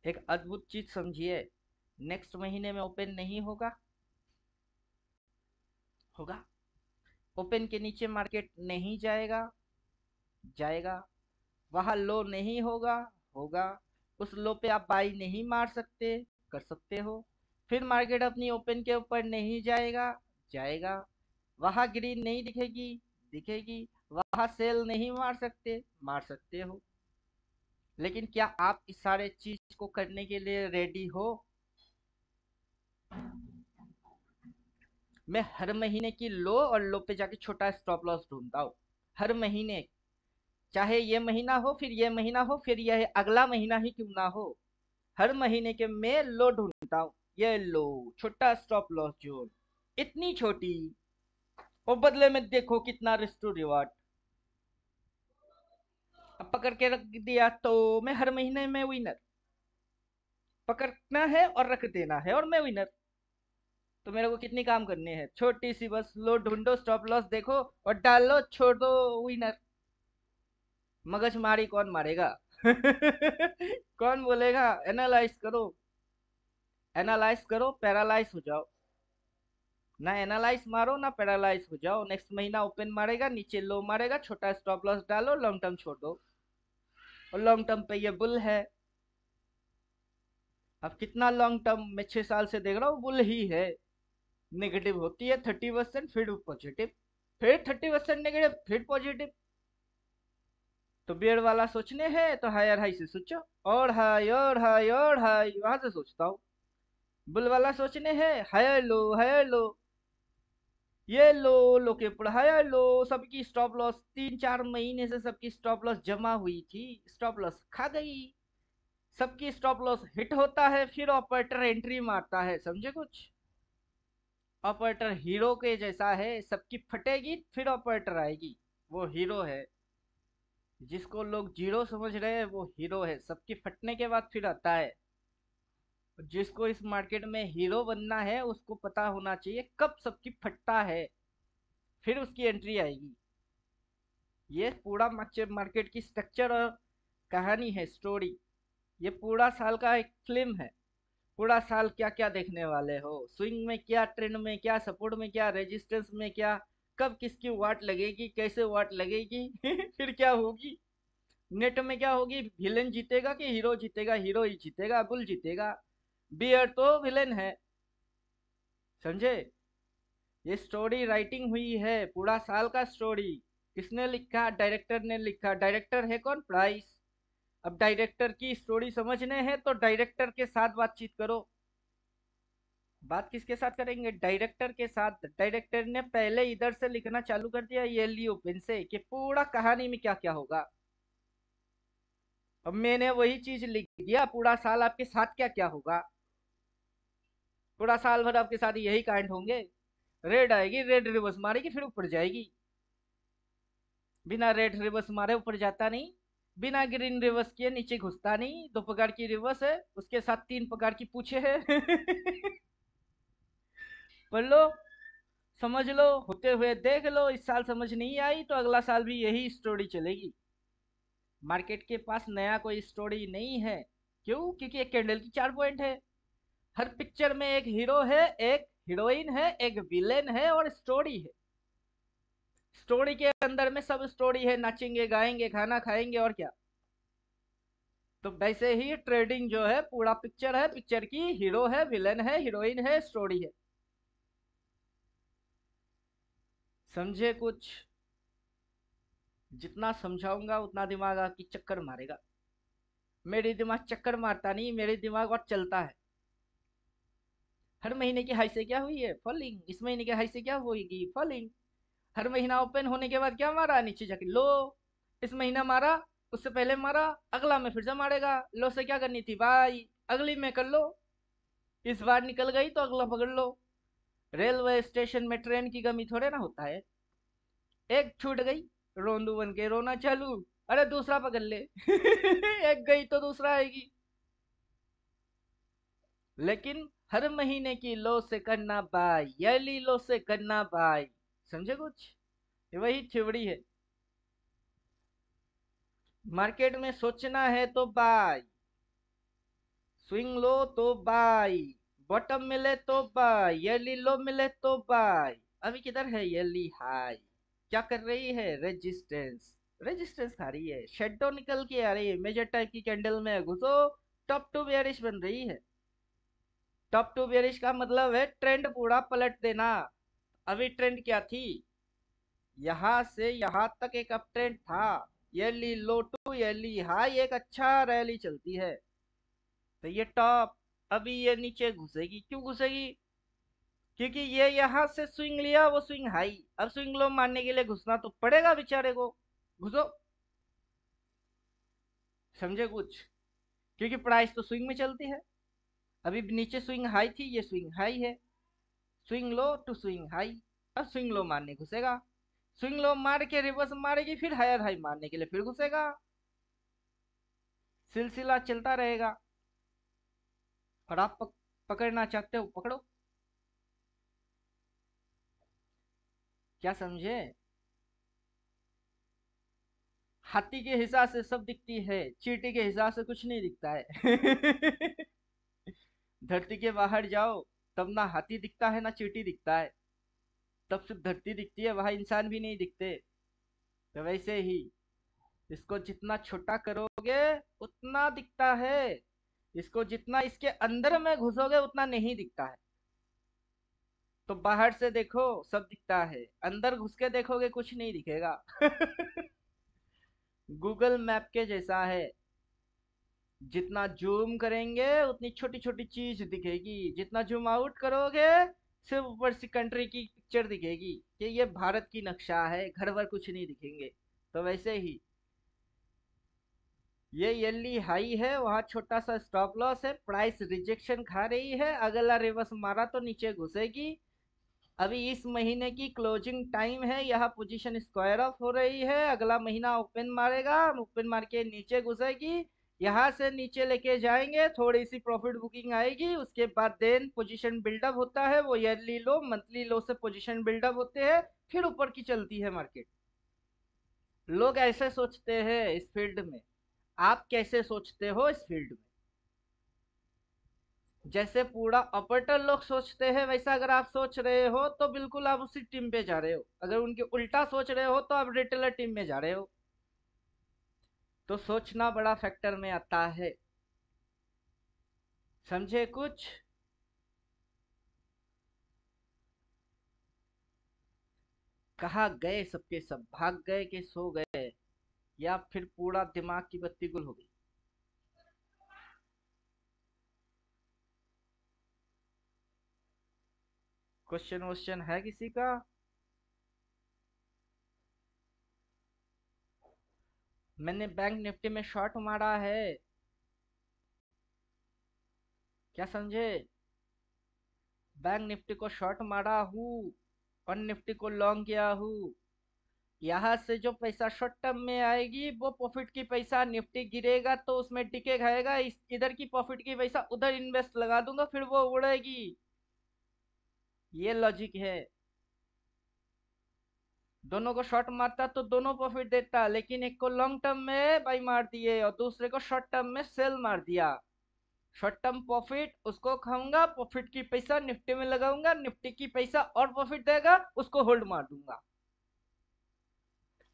एक अद्भुत चीज समझिए, नेक्स्ट महीने में ओपन नहीं होगा, होगा ओपन के नीचे मार्केट नहीं जाएगा, जाएगा, वहां लो नहीं होगा, होगा, उस लो पे आप बाई नहीं मार सकते, कर सकते हो, फिर मार्केट अपनी ओपन के ऊपर नहीं जाएगा, जाएगा, वहां ग्रीन नहीं दिखेगी, दिखेगी, वहां सेल नहीं मार सकते, मार सकते हो। लेकिन क्या आप इस सारे चीज को करने के लिए रेडी हो? मैं हर महीने की लो और लो पे जाके छोटा स्टॉप लॉस ढूंढता हूँ, हर महीने, चाहे ये महीना हो, फिर ये महीना हो, फिर यह अगला महीना ही क्यों ना हो, हर महीने के मैं लो ढूंढता हूँ, ये लो छोटा स्टॉप लॉस जोन, इतनी छोटी, और बदले में देखो कितना रिस्क टू रिवार्ड। अब पकड़ के रख दिया तो मैं हर महीने में विनर, पकड़ना है और रख देना है और मैं विनर। तो मेरे को कितनी काम करने हैं, छोटी सी बस, लो ढूंढो, स्टॉप लॉस देखो और डालो, छोड़ दो, विनर। मगज मारी कौन मारेगा? कौन बोलेगा? एनालाइज करो, एनालाइज करो, पैरालाइज हो जाओ, ना एनालाइज मारो ना पैरालाइज हो जाओ। नेक्स्ट महीना ओपन मारेगा, नीचे लो मारेगा, छोटा स्टॉप लॉस डालो, लॉन्ग टर्म छोड़ दो, और लॉन्ग टर्म पे ये बुल है। अब कितना लॉन्ग टर्म, मैं 6 साल से देख रहा हूँ, बुल ही है। नेगेटिव होती है 30%, फिर पॉजिटिव, फिर 30% नेगेटिव, फिर पॉजिटिव। तो बियर वाला सोचने हैं तो हायर हाई से सोचो, और हाई और हाई और हाई, वहां से सोचता हूँ। बुल वाला सोचने हैं हायर लो, हायर लो, ये लो, लो के ऊपर हायर लो। सबकी स्टॉप लॉस 3-4 महीने से सबकी स्टॉप लॉस जमा हुई थी, स्टॉप लॉस खा गई, सबकी स्टॉप लॉस हिट होता है, फिर ऑपरेटर एंट्री मारता है। समझे कुछ? ऑपरेटर हीरो के जैसा है, सबकी फटेगी फिर ऑपरेटर आएगी, वो हीरो है। जिसको लोग जीरो समझ रहे हैं वो हीरो है, सबकी फटने के बाद फिर आता है। जिसको इस मार्केट में हीरो बनना है उसको पता होना चाहिए कब सबकी फटता है, फिर उसकी एंट्री आएगी। ये पूरा मार्केट की स्ट्रक्चर और कहानी है, स्टोरी। ये पूरा साल का एक फिल्म है। पूरा साल क्या क्या देखने वाले हो, स्विंग में क्या, ट्रेंड में क्या, सपोर्ट में क्या, रेजिस्टेंस में क्या, कब किसकी वाट लगेगी, कैसे वाट लगेगी, फिर क्या होगी, नेट में क्या होगी, विलेन जीतेगा कि हीरो जीतेगा, हीरो ही जीतेगा, बुल जीतेगा, बियर तो विलेन है। समझे? ये स्टोरी राइटिंग हुई है, पूरा साल का स्टोरी। किसने लिखा? डायरेक्टर ने लिखा। डायरेक्टर है कौन? प्राइस। अब डायरेक्टर की स्टोरी समझने हैं तो डायरेक्टर के साथ बातचीत करो। बात किसके साथ करेंगे? डायरेक्टर के साथ। डायरेक्टर ने पहले इधर से लिखना चालू कर दिया, ये लियो पेन से, कि पूरा कहानी में क्या क्या होगा। अब मैंने वही चीज लिख दिया, पूरा साल आपके साथ क्या क्या होगा। पूरा साल भर आपके साथ यही कांड होंगे। रेड आएगी, रेड रिवर्स मारेगी, फिर ऊपर जाएगी। बिना रेड रिवर्स मारे ऊपर जाता नहीं, बिना ग्रीन रिवर्स किए नीचे घुसता नहीं। 2 प्रकार की रिवर्स है, उसके साथ 3 प्रकार की पूछे है। पढ़ लो, समझ लो, होते हुए देख लो। इस साल समझ नहीं आई तो अगला साल भी यही स्टोरी चलेगी। मार्केट के पास नया कोई स्टोरी नहीं है। क्यों? क्योंकि एक कैंडल की 4 पॉइंट है। हर पिक्चर में एक हीरो है, एक हीरोइन है, एक विलेन है और स्टोरी है। स्टोरी के अंदर में सब स्टोरी है, नाचेंगे गाएंगे खाना खाएंगे और क्या। तो वैसे ही ट्रेडिंग जो है पूरा पिक्चर है, पिक्चर की हीरो है, विलेन है, हीरोइन है, स्टोरी है। समझे कुछ? जितना समझाऊंगा उतना दिमाग आपकी चक्कर मारेगा। मेरी दिमाग चक्कर मारता नहीं, मेरे दिमाग और चलता है। हर महीने की हाई से क्या हुई है? फॉलिंग। इस महीने की हाई से क्या होगी? फॉलिंग। हर महीना ओपन होने के बाद क्या मारा? नीचे जाके लो। इस महीना मारा, उससे पहले मारा, अगला में फिर से मारेगा। लो से क्या करनी थी भाई? अगली में कर लो। इस बार निकल गई तो अगला पकड़ लो। रेलवे स्टेशन में ट्रेन की कमी थोड़े ना होता है। एक छूट गई, रोंदू बन के रोना चालू, अरे दूसरा पकड़ ले। एक गई तो दूसरा आएगी। लेकिन हर महीने की लो से करना बाय, ईयरली लो से करना बाय। समझे कुछ? ये वही थ्योरी है। मार्केट में सोचना है तो बाय, स्विंग लो तो बाय, बॉटम मिले तो बाय, ईयरली लो मिले तो बाय। अभी किधर है ईयरली हाई? क्या कर रही है? रेजिस्टेंस, रेजिस्टेंस खा रही है, शेडो निकल के आ रही है, मेजर टाइप की कैंडल में घुसो, टॉप टू बेयरिश बन रही है। टॉप टू बेयरिश का मतलब है ट्रेंड पूरा पलट देना। अभी ट्रेंड क्या थी? यहां से यहां तक एक अप ट्रेंड था, yearly low to yearly high एक अच्छा रैली चलती है। तो ये टॉप, अभी ये नीचे घुसेगी। क्यों घुसेगी? क्योंकि ये यहां से स्विंग लिया, वो स्विंग हाई, अब स्विंग लो मारने के लिए घुसना तो पड़ेगा बेचारे को। घुसो। समझे कुछ? क्योंकि प्राइस तो स्विंग में चलती है। अभी नीचे स्विंग हाई थी, ये स्विंग हाई है, swing low to swing high. अब स्विंग लो मारने घुसेगा, स्विंग लो मार के रिवर्स मारेगी, फिर हायर हाई मारने के लिए फिर घुसेगा। सिलसिला चलता रहेगा। और आप पकड़ना चाहते हो पकड़ो। क्या समझे? हाथी के हिसाब से सब दिखती है, चींटी के हिसाब से कुछ नहीं दिखता है। धरती के बाहर जाओ तब ना हाथी दिखता है ना चींटी दिखता है, तब सिर्फ धरती दिखती है, वहां इंसान भी नहीं दिखते। तो वैसे ही इसको जितना छोटा करोगे उतना दिखता है, इसको जितना इसके अंदर में घुसोगे उतना नहीं दिखता है। तो बाहर से देखो सब दिखता है, अंदर घुस के देखोगे कुछ नहीं दिखेगा। गूगल मैप के जैसा है, जितना जूम करेंगे उतनी छोटी छोटी चीज दिखेगी, जितना जूम आउट करोगे सिर्फ ऊपर से कंट्री की पिक्चर दिखेगी कि ये भारत की नक्शा है, घर भर कुछ नहीं दिखेंगे। तो वैसे ही ये यली हाई है, वहां छोटा सा स्टॉप लॉस है, प्राइस रिजेक्शन खा रही है, अगला रिवर्स मारा तो नीचे घुसेगी। अभी इस महीने की क्लोजिंग टाइम है, यहाँ पोजीशन स्क्वायर ऑफ हो रही है, अगला महीना ओपन मारेगा, ओपन मार के नीचे घुसेगी, यहाँ से नीचे लेके जाएंगे, थोड़ी सी प्रॉफिट बुकिंग आएगी, उसके बाद देन पोजीशन बिल्डअप होता है, वो ईयरली लो मंथली लो से पोजीशन बिल्डअप होते हैं, फिर ऊपर की चलती है मार्केट। लोग ऐसे सोचते हैं इस फील्ड में, आप कैसे सोचते हो इस फील्ड में? जैसे पूरा अपर्टर लोग सोचते हैं वैसा अगर आप सोच रहे हो तो बिल्कुल आप उसी टीम पे जा रहे हो, अगर उनके उल्टा सोच रहे हो तो आप रिटेलर टीम में जा रहे हो। तो सोचना बड़ा फैक्टर में आता है। समझे कुछ? कहा गए सबके सब? भाग गए कि सो गए, या फिर पूरा दिमाग की बत्ती गुल हो गई? क्वेश्चन वोश्चन है किसी का? मैंने बैंक निफ्टी में शॉर्ट मारा है, क्या समझे? बैंक निफ्टी को शॉर्ट मारा हूँ और निफ्टी को लॉन्ग किया हूँ। यहाँ से जो पैसा शॉर्ट टर्म में आएगी वो प्रॉफिट की पैसा, निफ्टी गिरेगा तो उसमें टिके खाएगा, इस इधर की प्रॉफिट की पैसा उधर इन्वेस्ट लगा दूंगा, फिर वो उड़ेगी। ये लॉजिक है। दोनों को शॉर्ट मारता तो दोनों प्रॉफिट देता, लेकिन एक को लॉन्ग टर्म में बाई मार दिए और दूसरे को शॉर्ट टर्म में सेल मार दिया। शॉर्ट टर्म प्रॉफिट उसको खाऊंगा, प्रॉफिट की पैसा निफ्टी में लगाऊंगा, निफ्टी की पैसा और प्रॉफिट देगा उसको होल्ड मार दूंगा।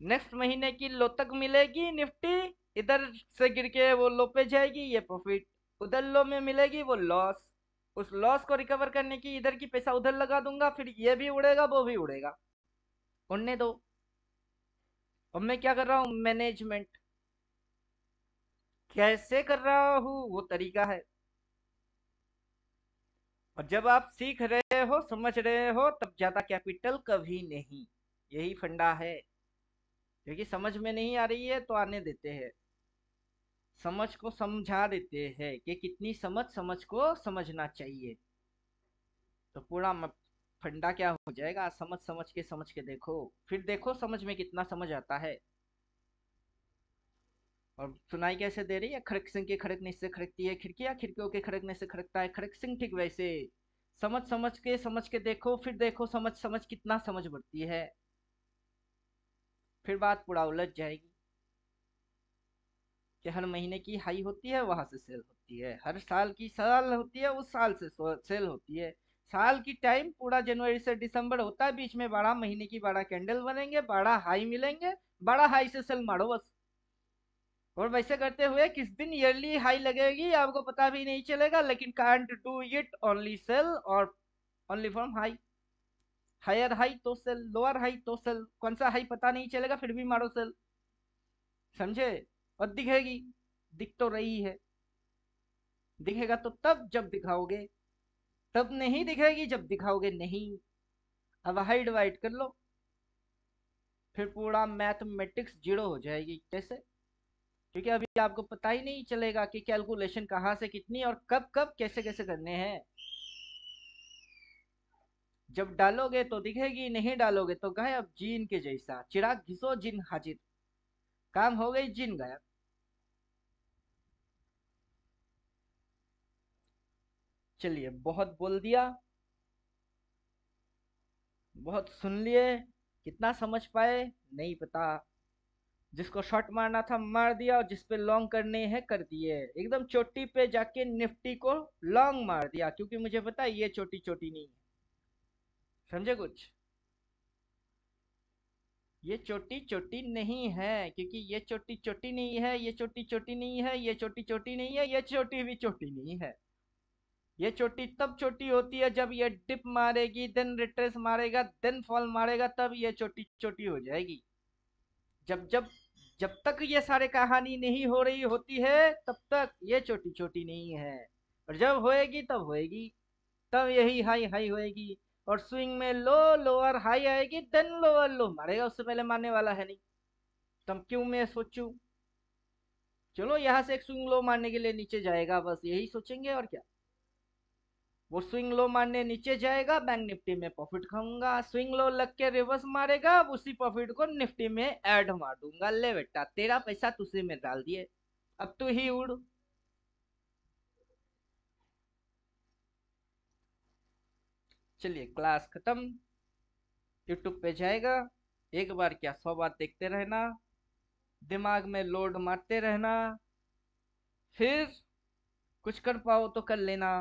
नेक्स्ट महीने की लो तक मिलेगी निफ्टी, इधर से गिर के वो लो पे जाएगी, ये प्रॉफिट, उधर लो में मिलेगी वो लॉस, उस लॉस को रिकवर करने की इधर की पैसा उधर लगा दूंगा, फिर ये भी उड़ेगा वो भी उड़ेगा, उड़ने दो। अब मैं क्या कर रहा हूँ? मैनेजमेंट कैसे कर रहा हूँ वो तरीका है। और जब आप सीख रहे हो समझ रहे हो तब ज्यादा कैपिटल कभी नहीं, यही फंडा है। क्योंकि समझ में नहीं आ रही है तो आने देते हैं, समझ को समझा देते हैं कि कितनी समझ समझ को समझना चाहिए, तो पूरा फंडा क्या हो जाएगा। समझ समझ के देखो, फिर देखो समझ में कितना समझ आता है। और सुनाई कैसे दे रही है? खड़कसिंग के खड़कने से खड़कती है खिड़कियां, खिड़कियों के खड़कने से खड़कता है खड़कसिंग। ठीक वैसे समझ के देखो, फिर देखो समझ समझ कितना समझ बढ़ती है। फिर बात पूरा उलझ जाएगी कि हर महीने की हाई होती है वहां से सेल होती है, हर साल की साल होती है उस साल से सेल होती है। साल की टाइम पूरा जनवरी से दिसंबर होता है, बीच में 12 महीने की 12 कैंडल बनेंगे, 12 हाई मिलेंगे, 12 हाई से सेल मारो बस। और वैसे करते हुए किस दिन ईयरली हाई लगेगी आपको पता भी नहीं चलेगा, लेकिन can't do it, only sell और only from high. Higher high तो सेल, लोअर हाई तो सेल, कौन सा हाई पता नहीं चलेगा फिर भी मारो सेल, समझे? और दिखेगी, दिख तो रही है। दिखेगा तो तब जब दिखाओगे, तब नहीं दिखेगी जब दिखाओगे नहीं। अब हाई डिवाइड कर लो, फिर पूरा मैथमेटिक्स जीरो हो जाएगी। कैसे? क्योंकि अभी आपको पता ही नहीं चलेगा कि कैलकुलेशन कहाँ से कितनी और कब कब कैसे कैसे करने हैं। जब डालोगे तो दिखेगी, नहीं डालोगे तो गायब, जीन के जैसा। चिराग घिसो जिन हाजिर, काम हो गई जिन गायब। चलिए, बहुत बोल दिया, बहुत सुन लिए, कितना समझ पाए नहीं पता। जिसको शॉर्ट मारना था मार दिया, और जिस पे लॉन्ग करने हैं कर दिए। एकदम चोटी पे जाके निफ्टी को लॉन्ग मार दिया, क्योंकि मुझे पता है ये चोटी चोटी नहीं है। समझे कुछ? ये चोटी चोटी नहीं है, क्योंकि ये चोटी चोटी नहीं है, ये चोटी चोटी नहीं है, ये चोटी चोटी नहीं है, ये चोटी भी चोटी नहीं है। ये चोटी तब छोटी होती है जब ये डिप मारेगी, देन रिट्रेस मारेगा, देन फॉल मारेगा, तब ये छोटी छोटी हो जाएगी। जब जब जब तक ये सारे कहानी नहीं हो रही होती है तब तक ये छोटी छोटी नहीं है। और जब होएगी तब होएगी, तब यही हाई हाई होएगी। और स्विंग में लो लोअर हाई आएगी, देन लोअर लो मारेगा, उससे पहले मारने वाला है नहीं। तब क्यों मैं सोचूं? चलो यहाँ से एक स्विंग लो मारने के लिए नीचे जाएगा, बस यही सोचेंगे और क्या। वो स्विंग लो मारने नीचे जाएगा, बैंक निफ्टी में प्रॉफिट खाऊंगा। स्विंग लो लग के रिवर्स मारेगा, उसी प्रॉफिट को निफ्टी में ऐड मार दूंगा। ले बेटा, तेरा पैसा तुझे में डाल दिए, अब तू ही उड़। चलिए, क्लास खत्म। यूट्यूब पे जाएगा, एक बार क्या 100 बार देखते रहना, दिमाग में लोड मारते रहना, फिर कुछ कर पाओ तो कर लेना।